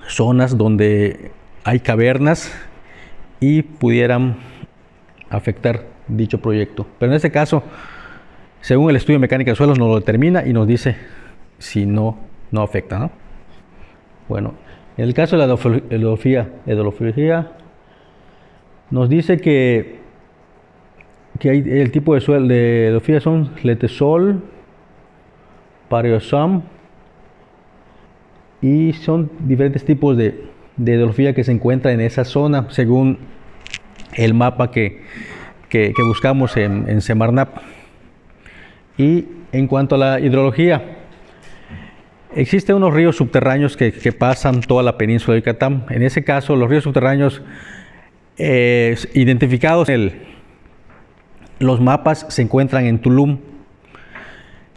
zonas donde hay cavernas y pudieran afectar dicho proyecto. Pero en este caso, según el estudio de mecánica de suelos, nos lo determina y nos dice si no afecta, ¿no? Bueno, en el caso de la edología, nos dice que hay el tipo de suelo de edología son letesol, pareosam, y son diferentes tipos de edología que se encuentran en esa zona, según el mapa que buscamos en Semarnat. Y en cuanto a la hidrología, existen unos ríos subterráneos que pasan toda la península de Yucatán. En ese caso, los ríos subterráneos identificados los mapas se encuentran en Tulum,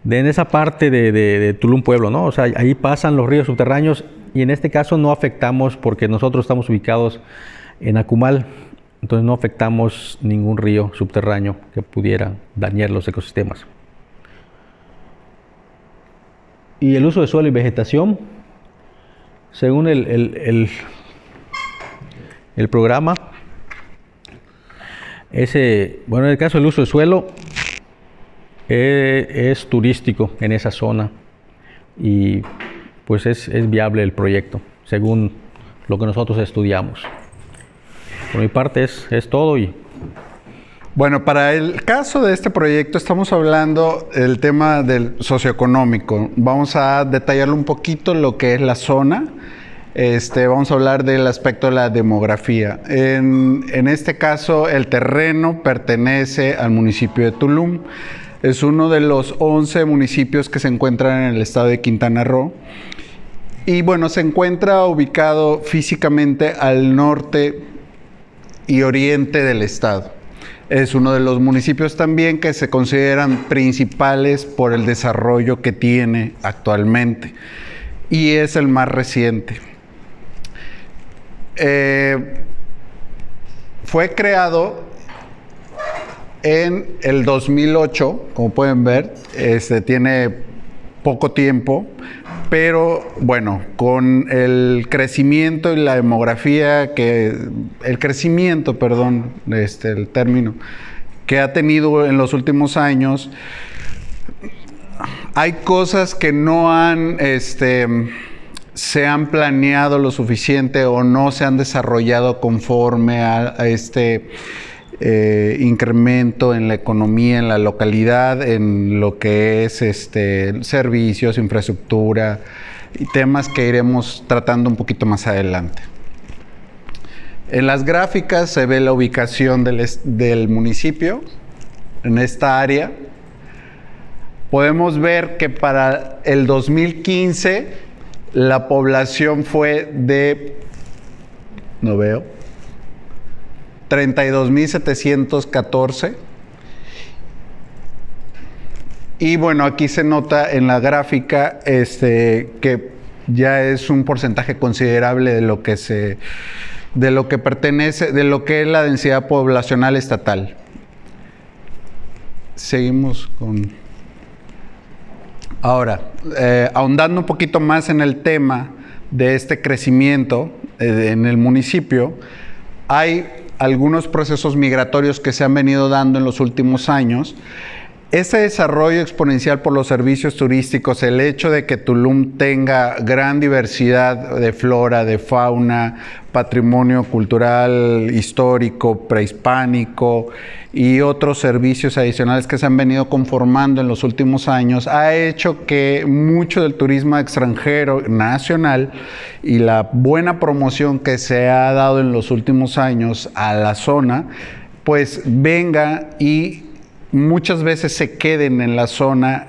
en esa parte de Tulum Pueblo, ¿no? O sea, ahí pasan los ríos subterráneos y en este caso no afectamos porque nosotros estamos ubicados en Akumal, entonces no afectamos ningún río subterráneo que pudiera dañar los ecosistemas. Y el uso de suelo y vegetación, según el programa, bueno, en el caso del uso de suelo, es turístico en esa zona y pues es viable el proyecto, según lo que nosotros estudiamos. Por mi parte es todo. Bueno, para el caso de este proyecto estamos hablando del tema del socioeconómico. Vamos a detallarlo un poquito lo que es la zona. Vamos a hablar del aspecto de la demografía. En este caso, el terreno pertenece al municipio de Tulum. Es uno de los 11 municipios que se encuentran en el estado de Quintana Roo. Y bueno, se encuentra ubicado físicamente al norte y oriente del estado. Es uno de los municipios también que se consideran principales por el desarrollo que tiene actualmente y es el más reciente. Fue creado en el 2008, como pueden ver, tiene poco tiempo, pero bueno, con el crecimiento y la demografía, el término que ha tenido en los últimos años, hay cosas que no se han planeado lo suficiente o no se han desarrollado conforme a este incremento en la economía, en la localidad, en lo que es servicios, infraestructura y temas que iremos tratando un poquito más adelante. En las gráficas se ve la ubicación del municipio en esta área. Podemos ver que para el 2015 la población fue de, 32.714. Y bueno, aquí se nota en la gráfica que ya es un porcentaje considerable de lo que pertenece, de lo que es la densidad poblacional estatal. Seguimos con... Ahora, ahondando un poquito más en el tema de este crecimiento en el municipio, hay algunos procesos migratorios que se han venido dando en los últimos años. Ese desarrollo exponencial por los servicios turísticos, el hecho de que Tulum tenga gran diversidad de flora, de fauna, patrimonio cultural, histórico, prehispánico y otros servicios adicionales que se han venido conformando en los últimos años, ha hecho que mucho del turismo extranjero nacional y la buena promoción que se ha dado en los últimos años a la zona, pues venga y muchas veces se queden en la zona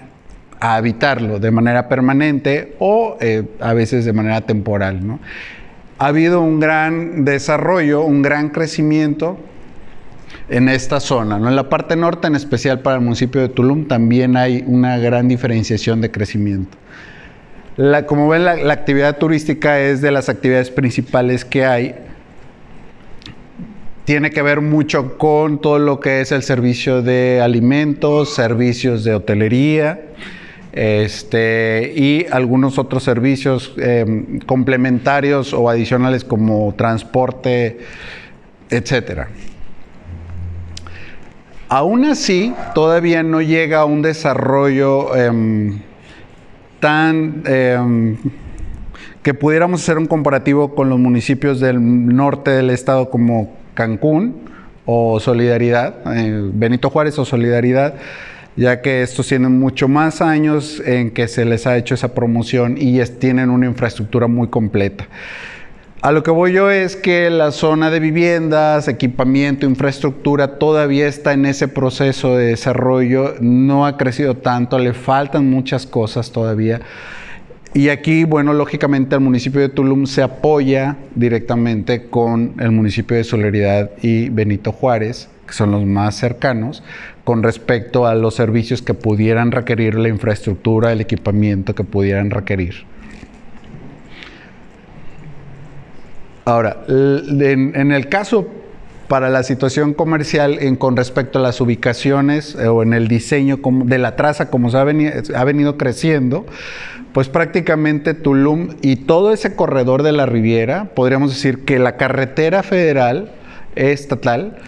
a habitarlo de manera permanente o a veces de manera temporal, ¿no? Ha habido un gran desarrollo, un gran crecimiento en esta zona, ¿no? En la parte norte, en especial para el municipio de Tulum, también hay una gran diferenciación de crecimiento. Como ven, la actividad turística es de las actividades principales que hay. Tiene que ver mucho con todo lo que es el servicio de alimentos, servicios de hotelería, y algunos otros servicios complementarios o adicionales como transporte, etcétera. Aún así, todavía no llega a un desarrollo que pudiéramos hacer un comparativo con los municipios del norte del estado como Cancún o Solidaridad, Benito Juárez o Solidaridad, ya que estos tienen mucho más años en que se les ha hecho esa promoción y tienen una infraestructura muy completa. A lo que voy yo es que la zona de viviendas, equipamiento, infraestructura todavía está en ese proceso de desarrollo, no ha crecido tanto, le faltan muchas cosas todavía. Y aquí, bueno, lógicamente el municipio de Tulum se apoya directamente con el municipio de Solidaridad y Benito Juárez, que son los más cercanos, con respecto a los servicios que pudieran requerir, la infraestructura, el equipamiento que pudieran requerir. Ahora, en el caso para la situación comercial con respecto a las ubicaciones o en el diseño de la traza como se ha venido creciendo, pues prácticamente Tulum y todo ese corredor de la Riviera, podríamos decir que la carretera federal estatal,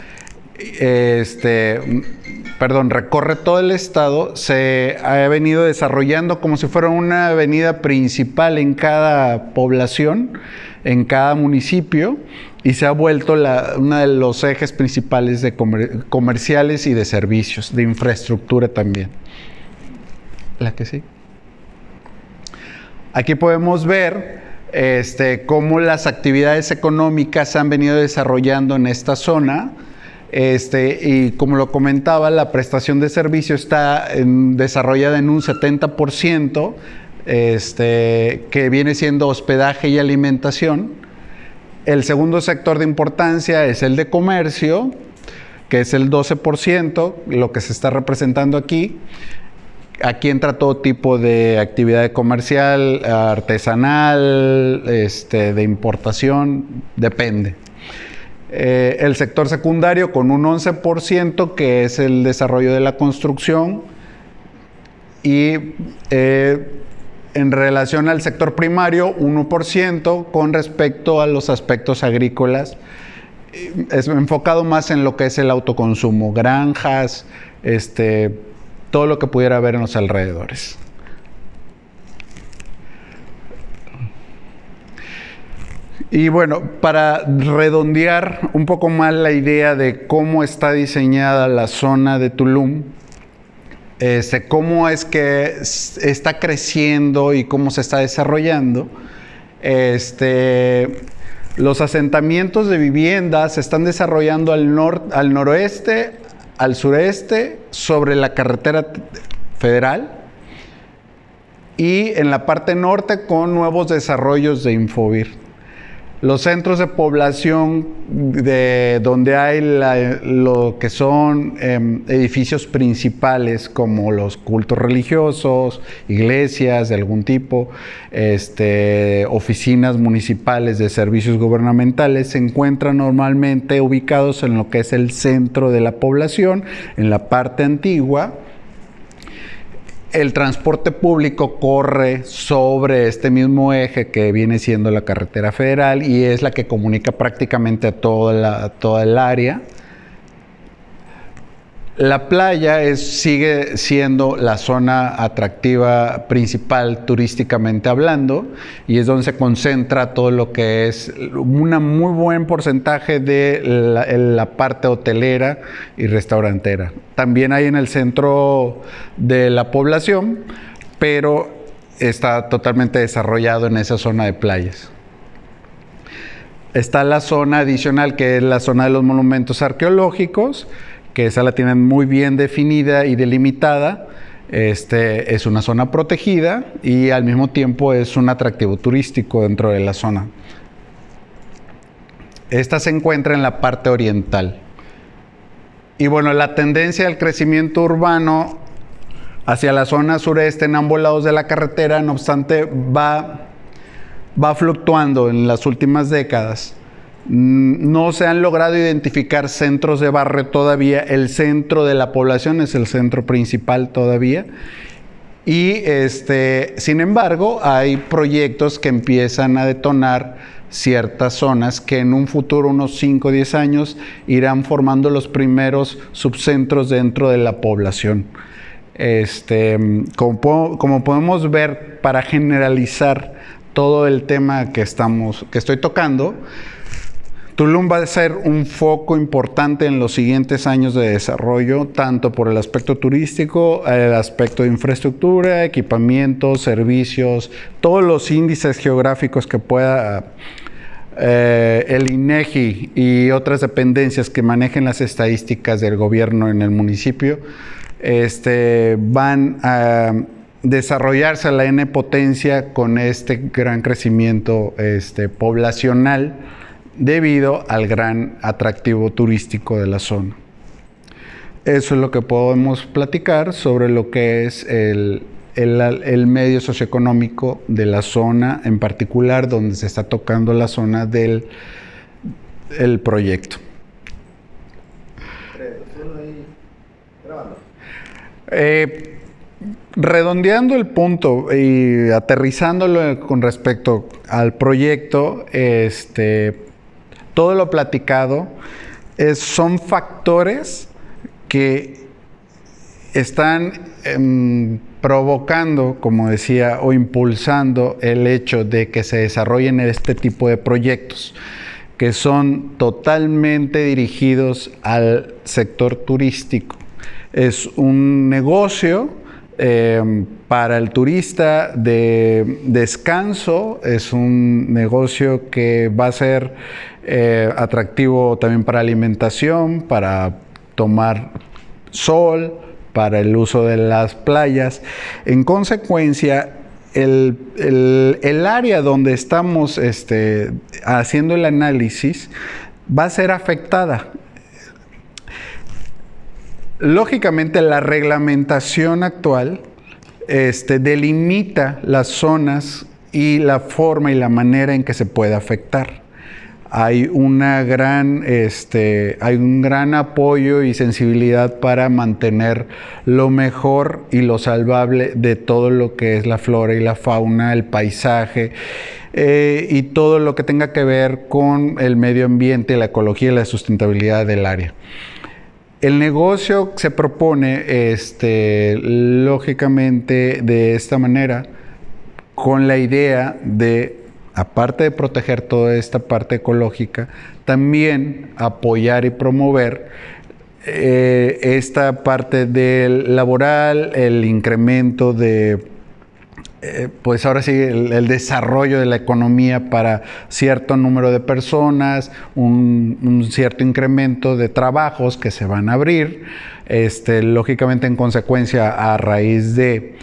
recorre todo el estado, se ha venido desarrollando como si fuera una avenida principal en cada población, en cada municipio, y se ha vuelto uno de los ejes principales de comerciales y de servicios, de infraestructura también. La que sí. Aquí podemos ver cómo las actividades económicas se han venido desarrollando en esta zona. Y como lo comentaba, la prestación de servicio está desarrollada en un 70%, que viene siendo hospedaje y alimentación. El segundo sector de importancia es el de comercio, que es el 12%, lo que se está representando aquí. Aquí entra todo tipo de actividad comercial, artesanal, de importación, depende. El sector secundario con un 11%, que es el desarrollo de la construcción, y en relación al sector primario, 1% con respecto a los aspectos agrícolas, es enfocado más en lo que es el autoconsumo, granjas, todo lo que pudiera haber en los alrededores. Y bueno, para redondear un poco más la idea de cómo está diseñada la zona de Tulum, cómo es que está creciendo y cómo se está desarrollando, los asentamientos de viviendas se están desarrollando al noroeste, al sureste, sobre la carretera federal, y en la parte norte con nuevos desarrollos de Infovir. Los centros de población donde hay lo que son edificios principales como los cultos religiosos, iglesias de algún tipo, oficinas municipales de servicios gubernamentales, se encuentran normalmente ubicados en lo que es el centro de la población, en la parte antigua. El transporte público corre sobre este mismo eje que viene siendo la carretera federal y es la que comunica prácticamente a toda el área. La playa sigue siendo la zona atractiva principal turísticamente hablando y es donde se concentra todo lo que es un muy buen porcentaje de la parte hotelera y restaurantera. También hay en el centro de la población, pero está totalmente desarrollado en esa zona de playas. Está la zona adicional que es la zona de los monumentos arqueológicos, que esa la tienen muy bien definida y delimitada. Es una zona protegida y al mismo tiempo es un atractivo turístico dentro de la zona. Esta se encuentra en la parte oriental. Y bueno, la tendencia al crecimiento urbano hacia la zona sureste en ambos lados de la carretera, no obstante, va fluctuando en las últimas décadas. No se han logrado identificar centros de barrio todavía. El centro de la población es el centro principal todavía. Y sin embargo, hay proyectos que empiezan a detonar ciertas zonas que en un futuro, unos 5 o 10 años, irán formando los primeros subcentros dentro de la población. Como podemos ver, para generalizar todo el tema que estoy tocando, Tulum va a ser un foco importante en los siguientes años de desarrollo, tanto por el aspecto turístico, el aspecto de infraestructura, equipamientos, servicios, todos los índices geográficos que pueda el INEGI y otras dependencias que manejen las estadísticas del gobierno en el municipio, van desarrollarse a la N potencia con este gran crecimiento poblacional debido al gran atractivo turístico de la zona. Eso es lo que podemos platicar sobre lo que es el medio socioeconómico de la zona, en particular donde se está tocando la zona del proyecto. Redondeando el punto y aterrizándolo con respecto al proyecto, todo lo platicado son factores que están provocando, como decía, o impulsando el hecho de que se desarrollen este tipo de proyectos, que son totalmente dirigidos al sector turístico. Es un negocio para el turista de descanso, es un negocio que va a ser atractivo también para alimentación, para tomar sol, para el uso de las playas. En consecuencia, el área donde estamos haciendo el análisis va a ser afectada. Lógicamente, la reglamentación actual delimita las zonas y la forma y la manera en que se puede afectar. Hay un gran apoyo y sensibilidad para mantener lo mejor y lo salvable de todo lo que es la flora y la fauna, el paisaje y todo lo que tenga que ver con el medio ambiente, la ecología y la sustentabilidad del área. El negocio se propone, lógicamente, de esta manera, con la idea de, aparte de proteger toda esta parte ecológica, también apoyar y promover esta parte del laboral, el incremento de, pues ahora sí, el desarrollo de la economía para cierto número de personas, un cierto incremento de trabajos que se van a abrir, lógicamente en consecuencia a raíz de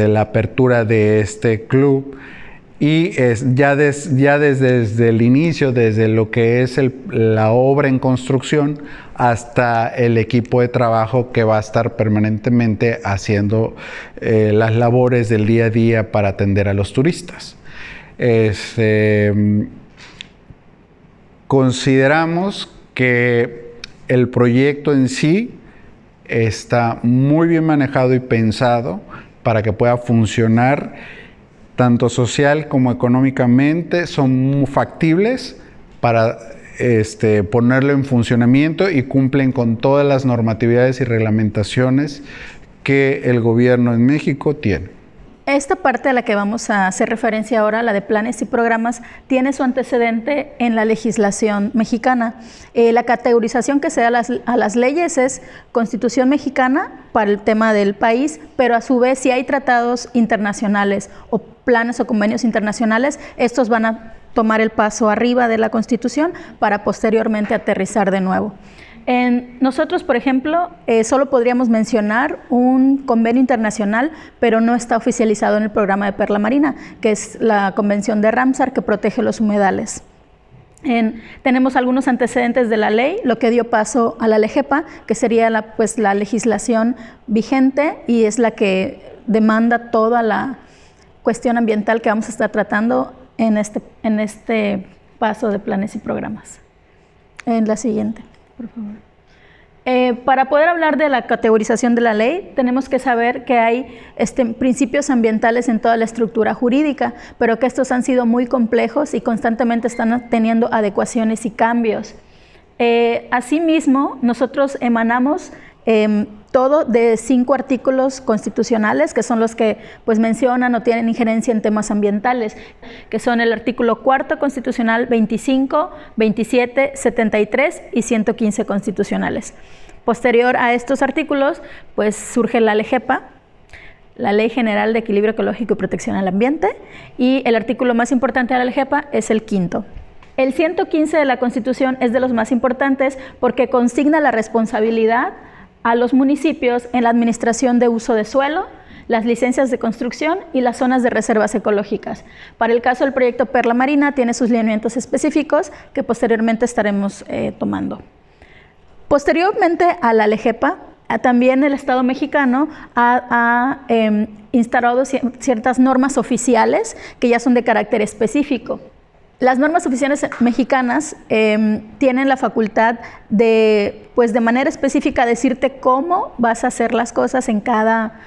la apertura de este club. Y ya desde el inicio, desde lo que es la obra en construcción hasta el equipo de trabajo que va a estar permanentemente haciendo las labores del día a día para atender a los turistas. Consideramos que el proyecto en sí está muy bien manejado y pensado para que pueda funcionar tanto social como económicamente, son muy factibles para ponerlo en funcionamiento y cumplen con todas las normatividades y reglamentaciones que el gobierno en México tiene. Esta parte a la que vamos a hacer referencia ahora, la de planes y programas, tiene su antecedente en la legislación mexicana. La categorización que se da a las leyes es Constitución mexicana para el tema del país, pero a su vez si hay tratados internacionales o planes o convenios internacionales, estos van a tomar el paso arriba de la Constitución para posteriormente aterrizar de nuevo. Nosotros, por ejemplo, solo podríamos mencionar un convenio internacional, pero no está oficializado en el programa de Perla Marina, que es la Convención de Ramsar, que protege los humedales. Tenemos algunos antecedentes de la ley, lo que dio paso a la LEGEPA, que sería la legislación vigente y es la que demanda toda la cuestión ambiental que vamos a estar tratando en este paso de planes y programas. En la siguiente. Por favor. Para poder hablar de la categorización de la ley, tenemos que saber que hay principios ambientales en toda la estructura jurídica, pero que estos han sido muy complejos y constantemente están teniendo adecuaciones y cambios. Asimismo, nosotros emanamos todo de 5 artículos constitucionales, que son los que mencionan o tienen injerencia en temas ambientales, que son el artículo 4 constitucional, 25, 27, 73 y 115 constitucionales. Posterior a estos artículos, surge la LEGEPA, la Ley General de Equilibrio Ecológico y Protección al Ambiente, y el artículo más importante de la LEGEPA es el 5º. El 115 de la Constitución es de los más importantes porque consigna la responsabilidad a los municipios en la administración de uso de suelo, las licencias de construcción y las zonas de reservas ecológicas. Para el caso del proyecto Perla Marina tiene sus lineamientos específicos que posteriormente estaremos tomando. Posteriormente a la LEGEPA, también el Estado mexicano ha instaurado ciertas normas oficiales que ya son de carácter específico. Las normas oficiales mexicanas tienen la facultad de, pues de manera específica, decirte cómo vas a hacer las cosas en cada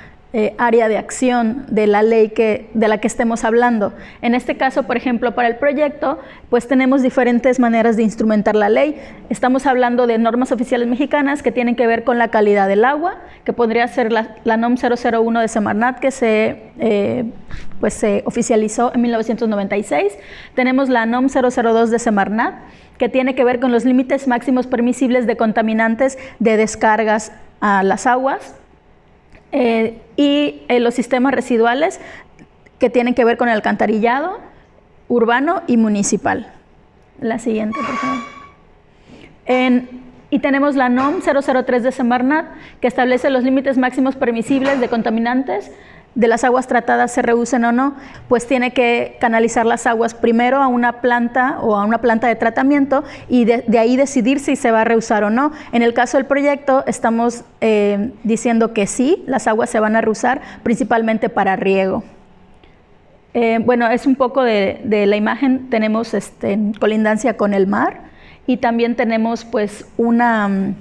área de acción de la ley de la que estemos hablando. En este caso, por ejemplo, para el proyecto, pues tenemos diferentes maneras de instrumentar la ley. Estamos hablando de normas oficiales mexicanas que tienen que ver con la calidad del agua, que podría ser la NOM 001 de Semarnat, que se oficializó en 1996. Tenemos la NOM 002 de Semarnat, que tiene que ver con los límites máximos permisibles de contaminantes de descargas a las aguas. Y los sistemas residuales que tienen que ver con el alcantarillado urbano y municipal. La siguiente, por favor. Y tenemos la NOM 003 de Semarnat, que establece los límites máximos permisibles de contaminantes de las aguas tratadas, se reusen o no, pues tiene que canalizar las aguas primero a una planta o a una planta de tratamiento y de ahí decidir si se va a reusar o no. En el caso del proyecto estamos diciendo que sí, las aguas se van a reusar principalmente para riego. Bueno, es un poco de la imagen, tenemos colindancia con el mar y también tenemos pues una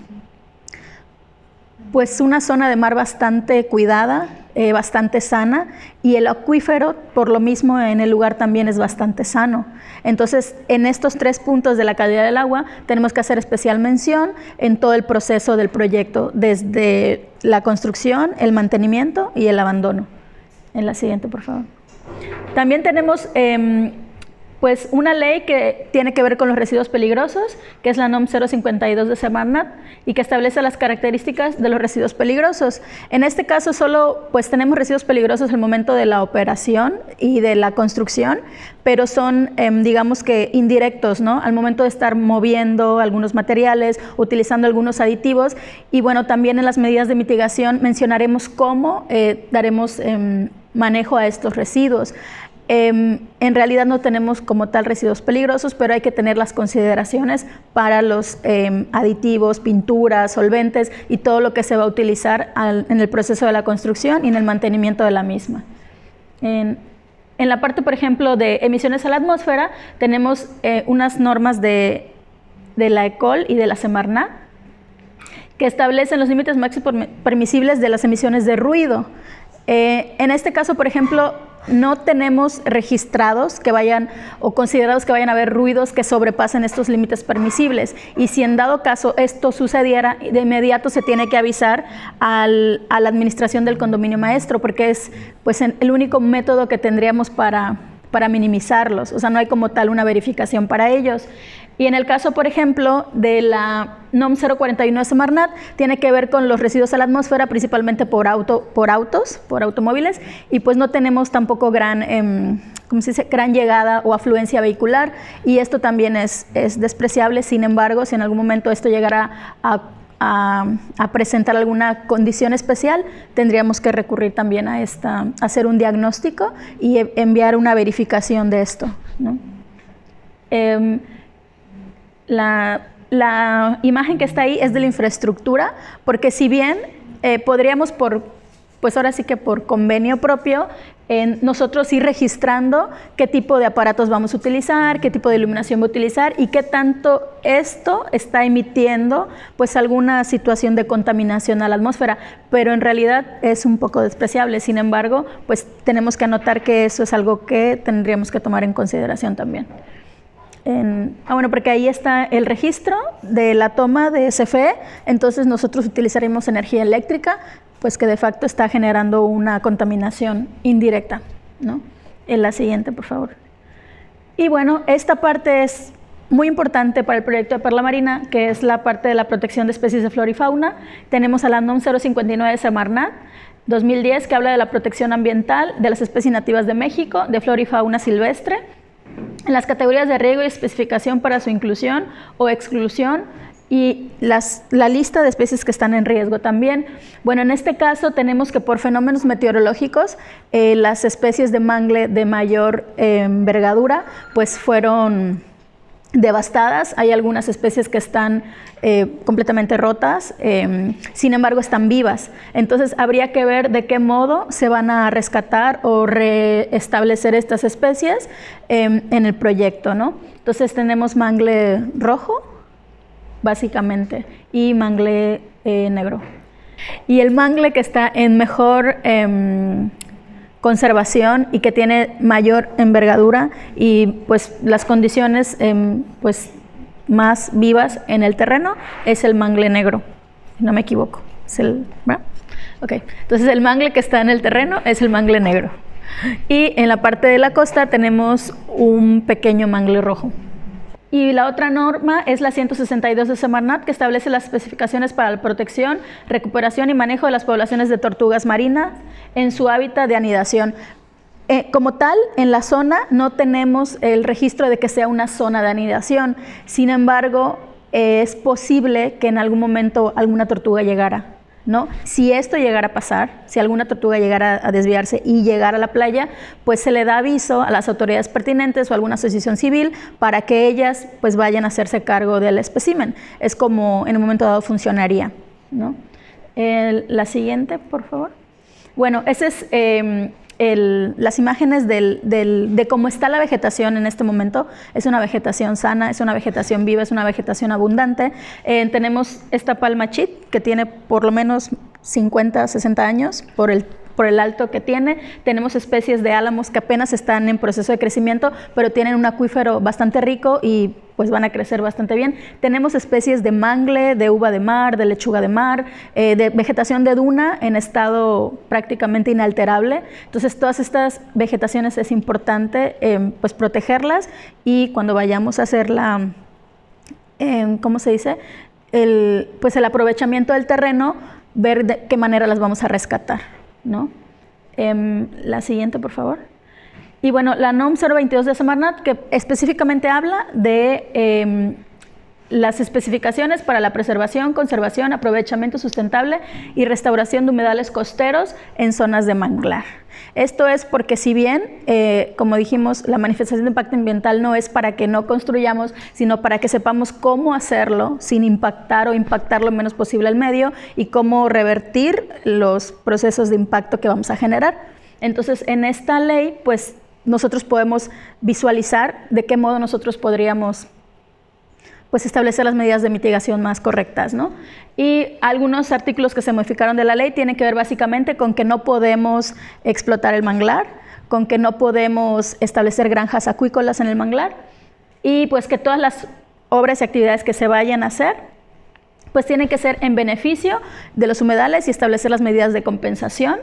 zona de mar bastante cuidada, bastante sana, y el acuífero, por lo mismo, en el lugar también es bastante sano. Entonces, en estos 3 puntos de la calidad del agua, tenemos que hacer especial mención en todo el proceso del proyecto, desde la construcción, el mantenimiento y el abandono. En la siguiente, por favor. También tenemos pues una ley que tiene que ver con los residuos peligrosos, que es la NOM 052 de Semarnat, y que establece las características de los residuos peligrosos. En este caso solo pues tenemos residuos peligrosos en el momento de la operación y de la construcción, pero son digamos que indirectos, ¿no? Al momento de estar moviendo algunos materiales, utilizando algunos aditivos, y bueno, también en las medidas de mitigación mencionaremos cómo daremos manejo a estos residuos. En realidad no tenemos como tal residuos peligrosos, pero hay que tener las consideraciones para los aditivos, pinturas, solventes y todo lo que se va a utilizar en el proceso de la construcción y en el mantenimiento de la misma. En la parte, por ejemplo, de emisiones a la atmósfera, tenemos unas normas de la ECOL y de la Semarnat que establecen los límites máximos permisibles de las emisiones de ruido. En este caso, por ejemplo, no tenemos registrados que vayan o considerados que vayan a haber ruidos que sobrepasen estos límites permisibles, y si en dado caso esto sucediera, de inmediato se tiene que avisar a la administración del condominio maestro, porque es pues el único método que tendríamos para minimizarlos, o sea, no hay como tal una verificación para ellos. Y en el caso, por ejemplo, de la NOM 041 de Semarnat, tiene que ver con los residuos a la atmósfera, principalmente por automóviles, y pues no tenemos tampoco gran llegada o afluencia vehicular, y esto también es despreciable. Sin embargo, si en algún momento esto llegara a presentar alguna condición especial, tendríamos que recurrir también a hacer un diagnóstico y enviar una verificación de esto, ¿no? La imagen que está ahí es de la infraestructura, porque si bien podríamos pues ahora sí que por convenio propio, nosotros ir registrando qué tipo de aparatos vamos a utilizar, qué tipo de iluminación va a utilizar y qué tanto esto está emitiendo pues alguna situación de contaminación a la atmósfera, pero en realidad es un poco despreciable. Sin embargo, pues tenemos que anotar que eso es algo que tendríamos que tomar en consideración también. Bueno, porque ahí está el registro de la toma de CFE, entonces nosotros utilizaremos energía eléctrica, pues que de facto está generando una contaminación indirecta, ¿no? En la siguiente, por favor. Y bueno, esta parte es muy importante para el proyecto de Perla Marina, que es la parte de la protección de especies de flora y fauna. Tenemos a la NOM 059 de Semarnat, 2010, que habla de la protección ambiental de las especies nativas de México, de flora y fauna silvestre, en las categorías de riego y especificación para su inclusión o exclusión y la lista de especies que están en riesgo también. Bueno, en este caso tenemos que por fenómenos meteorológicos las especies de mangle de mayor envergadura pues fueron devastadas. Hay algunas especies que están completamente rotas, sin embargo están vivas. Entonces habría que ver de qué modo se van a rescatar o restablecer estas especies en el proyecto, ¿no? Entonces tenemos mangle rojo, básicamente, y mangle negro. Y el mangle que está en mejor conservación y que tiene mayor envergadura y pues las condiciones pues más vivas en el terreno es el mangle negro, si no me equivoco. Es ¿verdad? Okay. Entonces el mangle que está en el terreno es el mangle negro. Y en la parte de la costa tenemos un pequeño mangle rojo. Y la otra norma es la 162 de Semarnat, que establece las especificaciones para la protección, recuperación y manejo de las poblaciones de tortugas marinas en su hábitat de anidación. Como tal, en la zona no tenemos el registro de que sea una zona de anidación. Sin embargo, es posible que en algún momento alguna tortuga llegara, ¿no? Si esto llegara a pasar, si alguna tortuga llegara a desviarse y llegara a la playa, pues se le da aviso a las autoridades pertinentes o a alguna asociación civil para que ellas pues vayan a hacerse cargo del espécimen. Es como en un momento dado funcionaría, ¿no? La siguiente, por favor. Bueno, ese es las imágenes de cómo está la vegetación en este momento. Es una vegetación sana, es una vegetación viva, es una vegetación abundante. Tenemos esta palma chit que tiene por lo menos 50, 60 años por el alto que tiene. Tenemos especies de álamos que apenas están en proceso de crecimiento, pero tienen un acuífero bastante rico y pues van a crecer bastante bien. Tenemos especies de mangle, de uva de mar, de lechuga de mar, de vegetación de duna en estado prácticamente inalterable. Entonces todas estas vegetaciones es importante pues protegerlas, y cuando vayamos a hacer ¿cómo se dice? Pues el aprovechamiento del terreno, ver de qué manera las vamos a rescatar, ¿no? La siguiente, por favor. Y bueno, la NOM 022 de Semarnat, que específicamente habla de las especificaciones para la preservación, conservación, aprovechamiento sustentable y restauración de humedales costeros en zonas de manglar. Esto es porque, si bien, como dijimos, la manifestación de impacto ambiental no es para que no construyamos, sino para que sepamos cómo hacerlo sin impactar o impactar lo menos posible al medio, y cómo revertir los procesos de impacto que vamos a generar. Entonces, en esta ley, pues nosotros podemos visualizar de qué modo nosotros podríamos pues establecer las medidas de mitigación más correctas, ¿no? Y algunos artículos que se modificaron de la ley tienen que ver básicamente con que no podemos explotar el manglar, con que no podemos establecer granjas acuícolas en el manglar, y pues que todas las obras y actividades que se vayan a hacer pues tienen que ser en beneficio de los humedales y establecer las medidas de compensación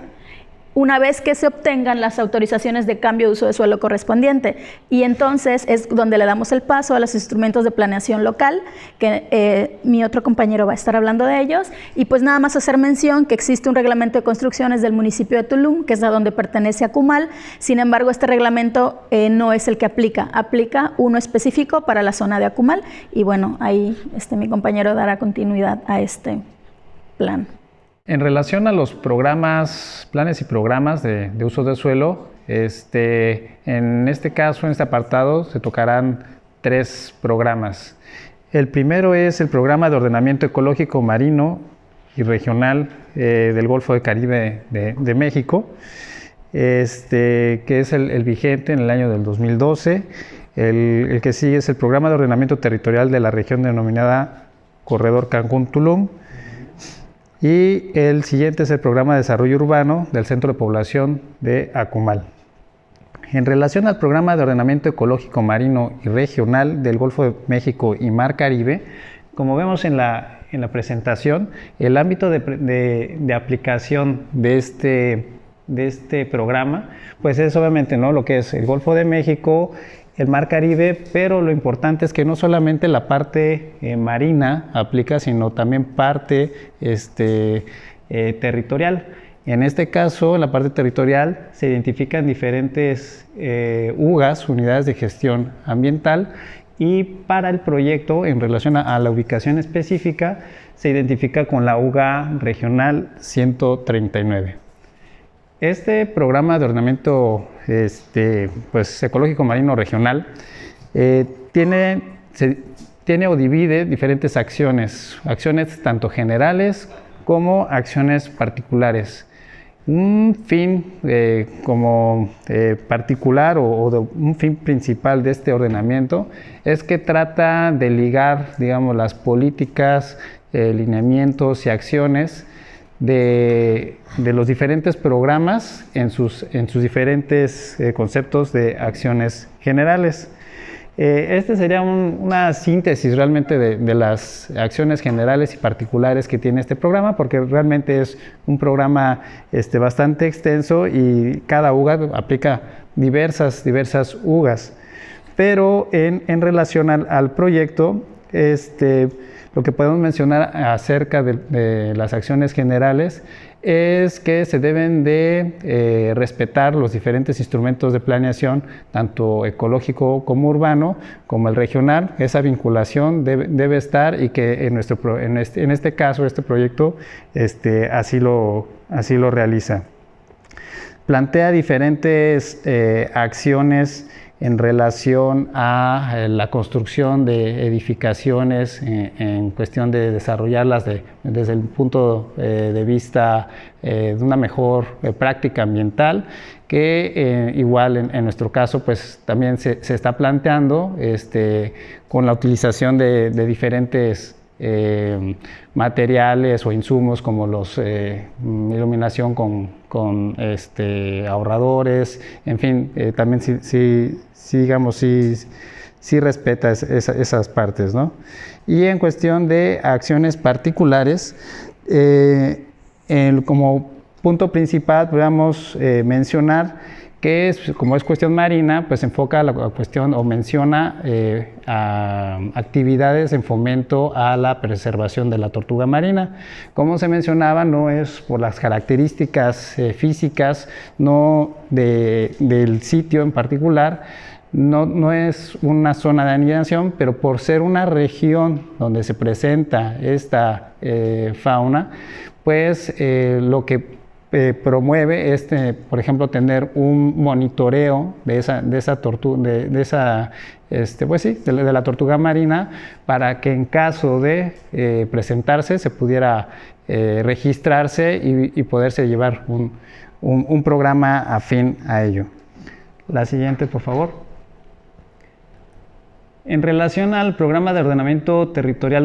una vez que se obtengan las autorizaciones de cambio de uso de suelo correspondiente. Y entonces es donde le damos el paso a los instrumentos de planeación local, que mi otro compañero va a estar hablando de ellos. Y pues nada más hacer mención que existe un reglamento de construcciones del municipio de Tulum, que es a donde pertenece Akumal. Sin embargo, este reglamento no es el que aplica uno específico para la zona de Akumal. Y bueno, ahí mi compañero dará continuidad a este plan. En relación a los planes y programas de uso de suelo, en este caso, en este apartado, se tocarán 3 programas. El primero es el Programa de Ordenamiento Ecológico Marino y Regional del Golfo de Caribe de México, que es el vigente en el año del 2012. El que sigue es el Programa de Ordenamiento Territorial de la región denominada Corredor Cancún-Tulum. Y el siguiente es el Programa de Desarrollo Urbano del Centro de Población de Akumal. En relación al Programa de Ordenamiento Ecológico Marino y Regional del Golfo de México y Mar Caribe, como vemos en la presentación, el ámbito de aplicación de este programa, pues es obviamente, ¿no?, lo que es el Golfo de México, el Mar Caribe, pero lo importante es que no solamente la parte marina aplica, sino también parte territorial. En este caso, en la parte territorial, se identifican diferentes UGAs, unidades de gestión ambiental, y para el proyecto, en relación a la ubicación específica, se identifica con la UGA regional 139. Este programa de ordenamiento pues, ecológico marino regional tiene o divide diferentes acciones tanto generales como acciones particulares. Un fin particular o un fin principal de este ordenamiento es que trata de ligar, digamos, las políticas, lineamientos y acciones de los diferentes programas en sus diferentes conceptos de acciones generales. Este sería una síntesis realmente de las acciones generales y particulares que tiene este programa, porque realmente es un programa bastante extenso y cada UGA aplica diversas UGAs. Pero en relación al proyecto, lo que podemos mencionar acerca de las acciones generales es que se deben de respetar los diferentes instrumentos de planeación, tanto ecológico como urbano, como el regional. Esa vinculación debe estar, y que en este caso, este proyecto así lo realiza. Plantea diferentes acciones en relación a la construcción de edificaciones, en cuestión de desarrollarlas desde el punto de vista de una mejor práctica ambiental, que igual en nuestro caso pues también se está planteando con la utilización de diferentes materiales o insumos, como los iluminación con ahorradores, en fin, también sí respeta esas partes, ¿no? Y en cuestión de acciones particulares, como punto principal podríamos mencionar que como es cuestión marina, pues enfoca la cuestión o menciona a actividades en fomento a la preservación de la tortuga marina. Como se mencionaba, no es por las características físicas, no del sitio en particular, no es una zona de anidación, pero por ser una región donde se presenta esta fauna, pues lo que promueve por ejemplo, tener un monitoreo de esa tortuga, de la tortuga marina, para que en caso de presentarse se pudiera registrarse y poderse llevar un programa afín a ello. La siguiente, por favor. En relación al programa de ordenamiento territorial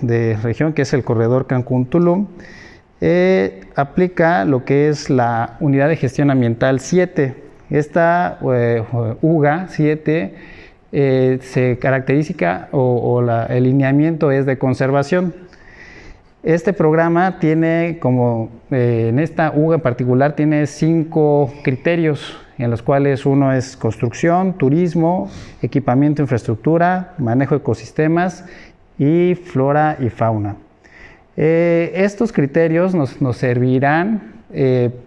de región, que es el corredor Cancún-Tulum, aplica lo que es la Unidad de Gestión Ambiental 7. Esta UGA 7 se caracteriza el lineamiento es de conservación. Este programa tiene en esta UGA en particular, tiene 5 criterios, en los cuales uno es construcción, turismo, equipamiento, infraestructura, manejo de ecosistemas y flora y fauna. Estos criterios nos servirán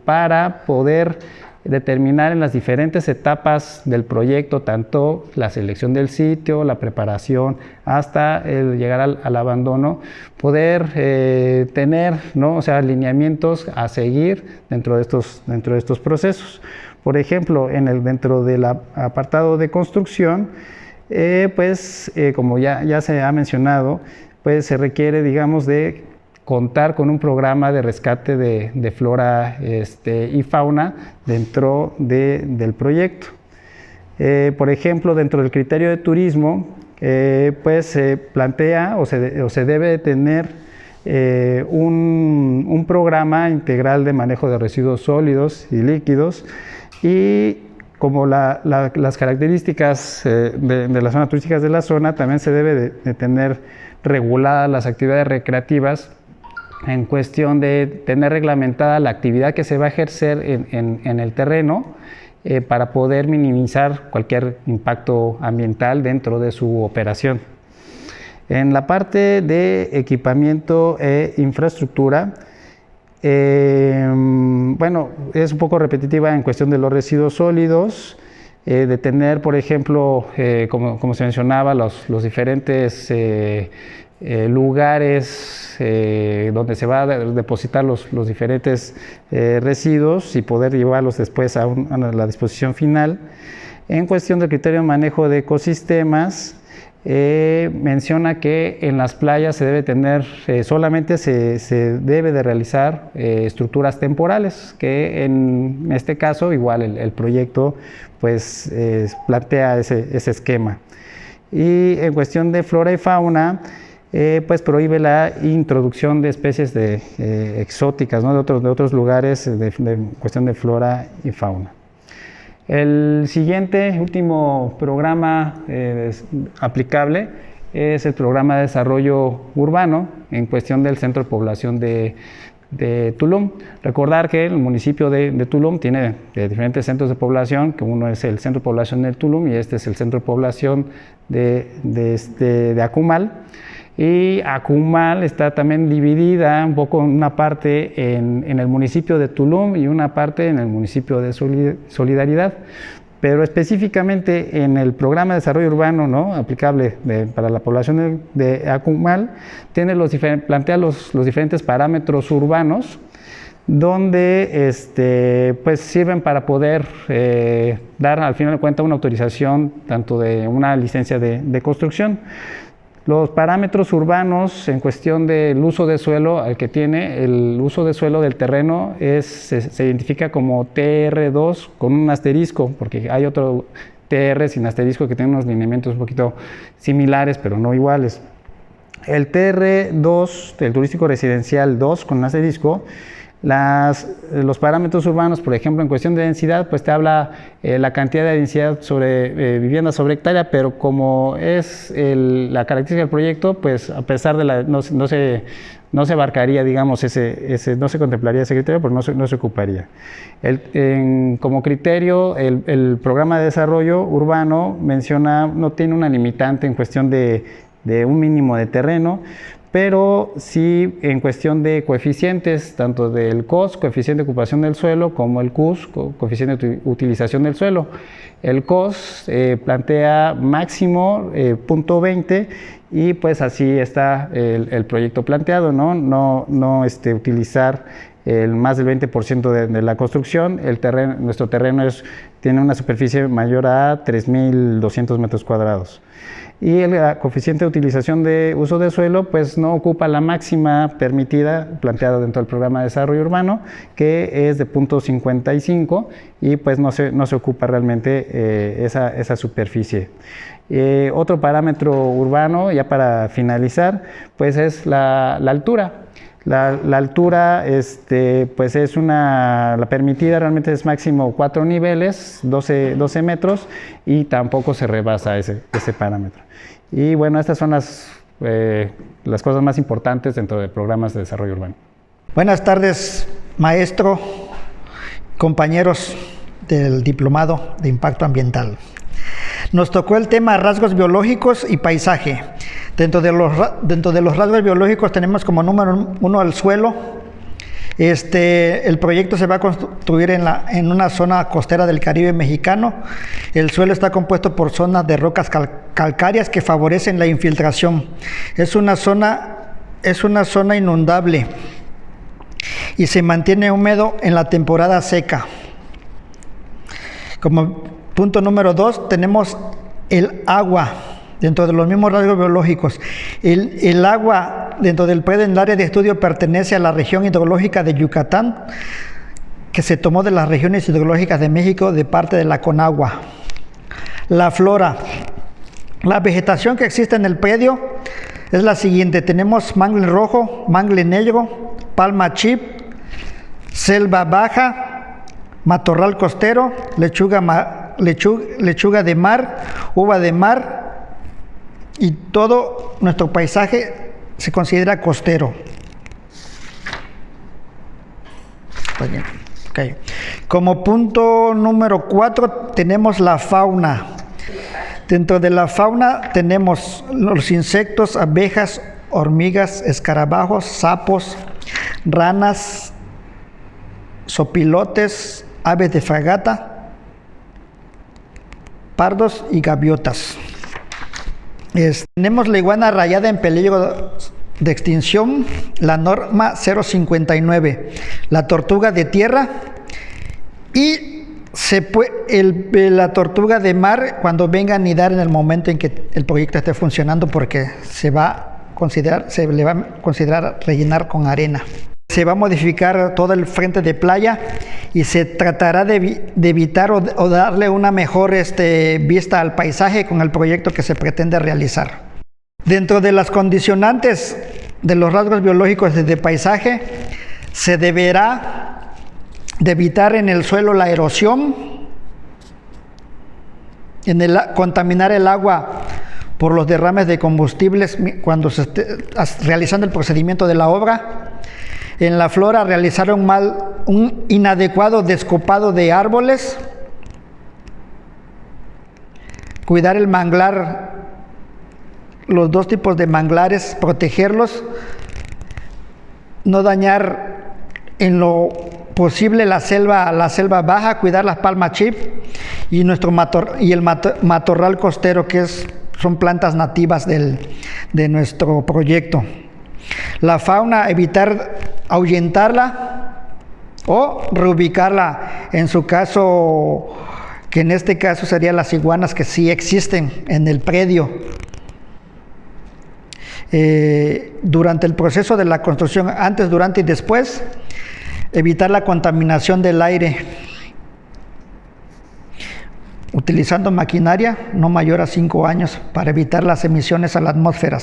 para poder determinar en las diferentes etapas del proyecto, tanto la selección del sitio, la preparación, hasta el llegar al abandono, poder tener, ¿no? O sea, lineamientos a seguir dentro de estos procesos. Por ejemplo, dentro del apartado de construcción, como ya se ha mencionado, pues se requiere, digamos, de contar con un programa de rescate de flora y fauna dentro del proyecto. Por ejemplo, dentro del criterio de turismo, pues se plantea o se debe de tener un programa integral de manejo de residuos sólidos y líquidos, y como las características de las zonas turísticas de la zona, también se debe de tener reguladas las actividades recreativas, en cuestión de tener reglamentada la actividad que se va a ejercer en el terreno, para poder minimizar cualquier impacto ambiental dentro de su operación. En la parte de equipamiento e infraestructura, bueno, es un poco repetitiva en cuestión de los residuos sólidos. de tener, por ejemplo, como se mencionaba, los diferentes lugares donde se va a depositar los diferentes residuos y poder llevarlos después a la disposición final. En cuestión del criterio de manejo de ecosistemas, menciona que en las playas se debe tener, solamente se debe de realizar estructuras temporales, que en este caso igual el proyecto pues plantea ese esquema. Y en cuestión de flora y fauna, pues prohíbe la introducción de especies exóticas, ¿no? de otros lugares de cuestión de flora y fauna. El siguiente, último programa aplicable es el programa de desarrollo urbano en cuestión del centro de población de Tulum. Recordar que el municipio de Tulum tiene diferentes centros de población, que uno es el centro de población de Tulum y este es el centro de población de Akumal. Y Akumal está también dividida un poco en una parte en el municipio de Tulum y una parte en el municipio de Solidaridad. Pero específicamente en el programa de desarrollo urbano, ¿no?, aplicable para la población de Akumal, plantea los diferentes parámetros urbanos donde pues sirven para poder dar al final de cuentas una autorización tanto de una licencia de construcción. Los parámetros urbanos en cuestión del uso de suelo, el que tiene el uso de suelo del terreno se identifica como TR2 con un asterisco, porque hay otro TR sin asterisco que tiene unos lineamientos un poquito similares, pero no iguales. El TR2, el turístico residencial 2 con un asterisco, los parámetros urbanos, por ejemplo, en cuestión de densidad, pues te habla la cantidad de densidad sobre vivienda sobre hectárea, pero como es la característica del proyecto, pues a pesar de no se abarcaría, digamos, no se contemplaría ese criterio, pero no se ocuparía. Como criterio, el programa de desarrollo urbano no tiene una limitante en cuestión de un mínimo de terreno, pero sí en cuestión de coeficientes, tanto del COS, coeficiente de ocupación del suelo, como el CUS, coeficiente de utilización del suelo. El COS plantea máximo 0.20 y pues así está el proyecto planteado, no utilizar más del 20% de la construcción. Nuestro terreno tiene una superficie mayor a 3.200 metros cuadrados. Y el coeficiente de utilización de uso de suelo pues no ocupa la máxima permitida planteada dentro del programa de desarrollo urbano, que es de 0.55 y pues no se ocupa realmente esa superficie. Otro parámetro urbano, ya para finalizar, pues es la altura. La altura pues es la permitida realmente es máximo 4 niveles, 12 metros, y tampoco se rebasa ese parámetro. Y bueno, estas son las cosas más importantes dentro de programas de desarrollo urbano. Buenas tardes, maestro, compañeros del Diplomado de Impacto Ambiental. Nos tocó el tema rasgos biológicos y paisaje. Dentro de los rasgos biológicos tenemos como número 1 el suelo. El proyecto se va a construir en una zona costera del Caribe mexicano. El suelo está compuesto por zonas de rocas calcáreas que favorecen la infiltración. Es una zona inundable y se mantiene húmedo en la temporada seca. Como punto número 2 tenemos el agua. Dentro de los mismos rasgos biológicos, el agua dentro del área de estudio pertenece a la región hidrológica de Yucatán, que se tomó de las regiones hidrológicas de México de parte de la Conagua. La flora, la vegetación que existe en el predio es la siguiente: tenemos mangle rojo, mangle negro, palma chip, selva baja, matorral costero, lechuga de mar, uva de mar, y todo nuestro paisaje se considera costero. Okay. Como punto número 4 tenemos la fauna. Dentro de la fauna tenemos los insectos, abejas, hormigas, escarabajos, sapos, ranas, sopilotes, aves de fragata. pardos y gaviotas. Tenemos la iguana rayada en peligro de extinción, la norma 059, la tortuga de tierra y la tortuga de mar cuando venga a anidar en el momento en que el proyecto esté funcionando, porque se le va a considerar rellenar con arena. Se va a modificar todo el frente de playa y se tratará de evitar o darle una mejor vista al paisaje con el proyecto que se pretende realizar. Dentro de las condicionantes de los rasgos biológicos de paisaje, se deberá de evitar en el suelo la erosión, contaminar el agua por los derrames de combustibles cuando se esté realizando el procedimiento de la obra. En la flora, realizar un inadecuado descopado de árboles, cuidar el manglar, los dos tipos de manglares, protegerlos, no dañar en lo posible la selva baja, cuidar las palmas chip y el matorral costero, que son plantas nativas de nuestro proyecto. La fauna, evitar ahuyentarla o reubicarla, en su caso, que en este caso serían las iguanas que sí existen en el predio. Durante el proceso de la construcción, antes, durante y después, evitar la contaminación del aire, utilizando maquinaria no mayor a 5 años para evitar las emisiones a la atmósfera.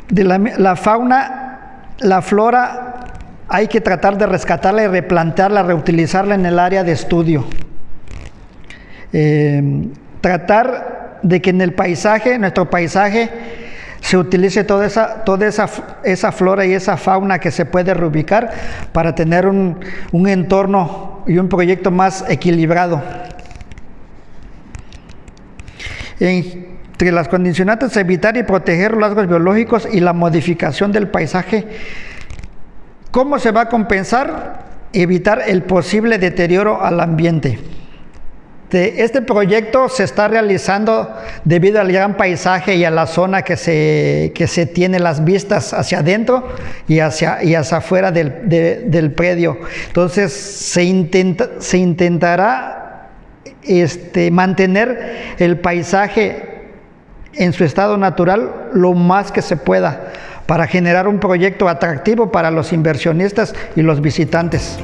De la fauna, la flora, hay que tratar de rescatarla y replantearla, reutilizarla en el área de estudio. Tratar de que en el paisaje, nuestro paisaje, se utilice toda esa flora y esa fauna que se puede reubicar para tener un entorno y un proyecto más equilibrado. Entre las condicionantes, evitar y proteger los rasgos biológicos y la modificación del paisaje. ¿Cómo se va a compensar? Evitar el posible deterioro al ambiente. Este proyecto se está realizando debido al gran paisaje y a la zona que se tiene las vistas hacia adentro y hacia afuera del predio. Entonces se intentará mantener el paisaje en su estado natural lo más que se pueda para generar un proyecto atractivo para los inversionistas y los visitantes.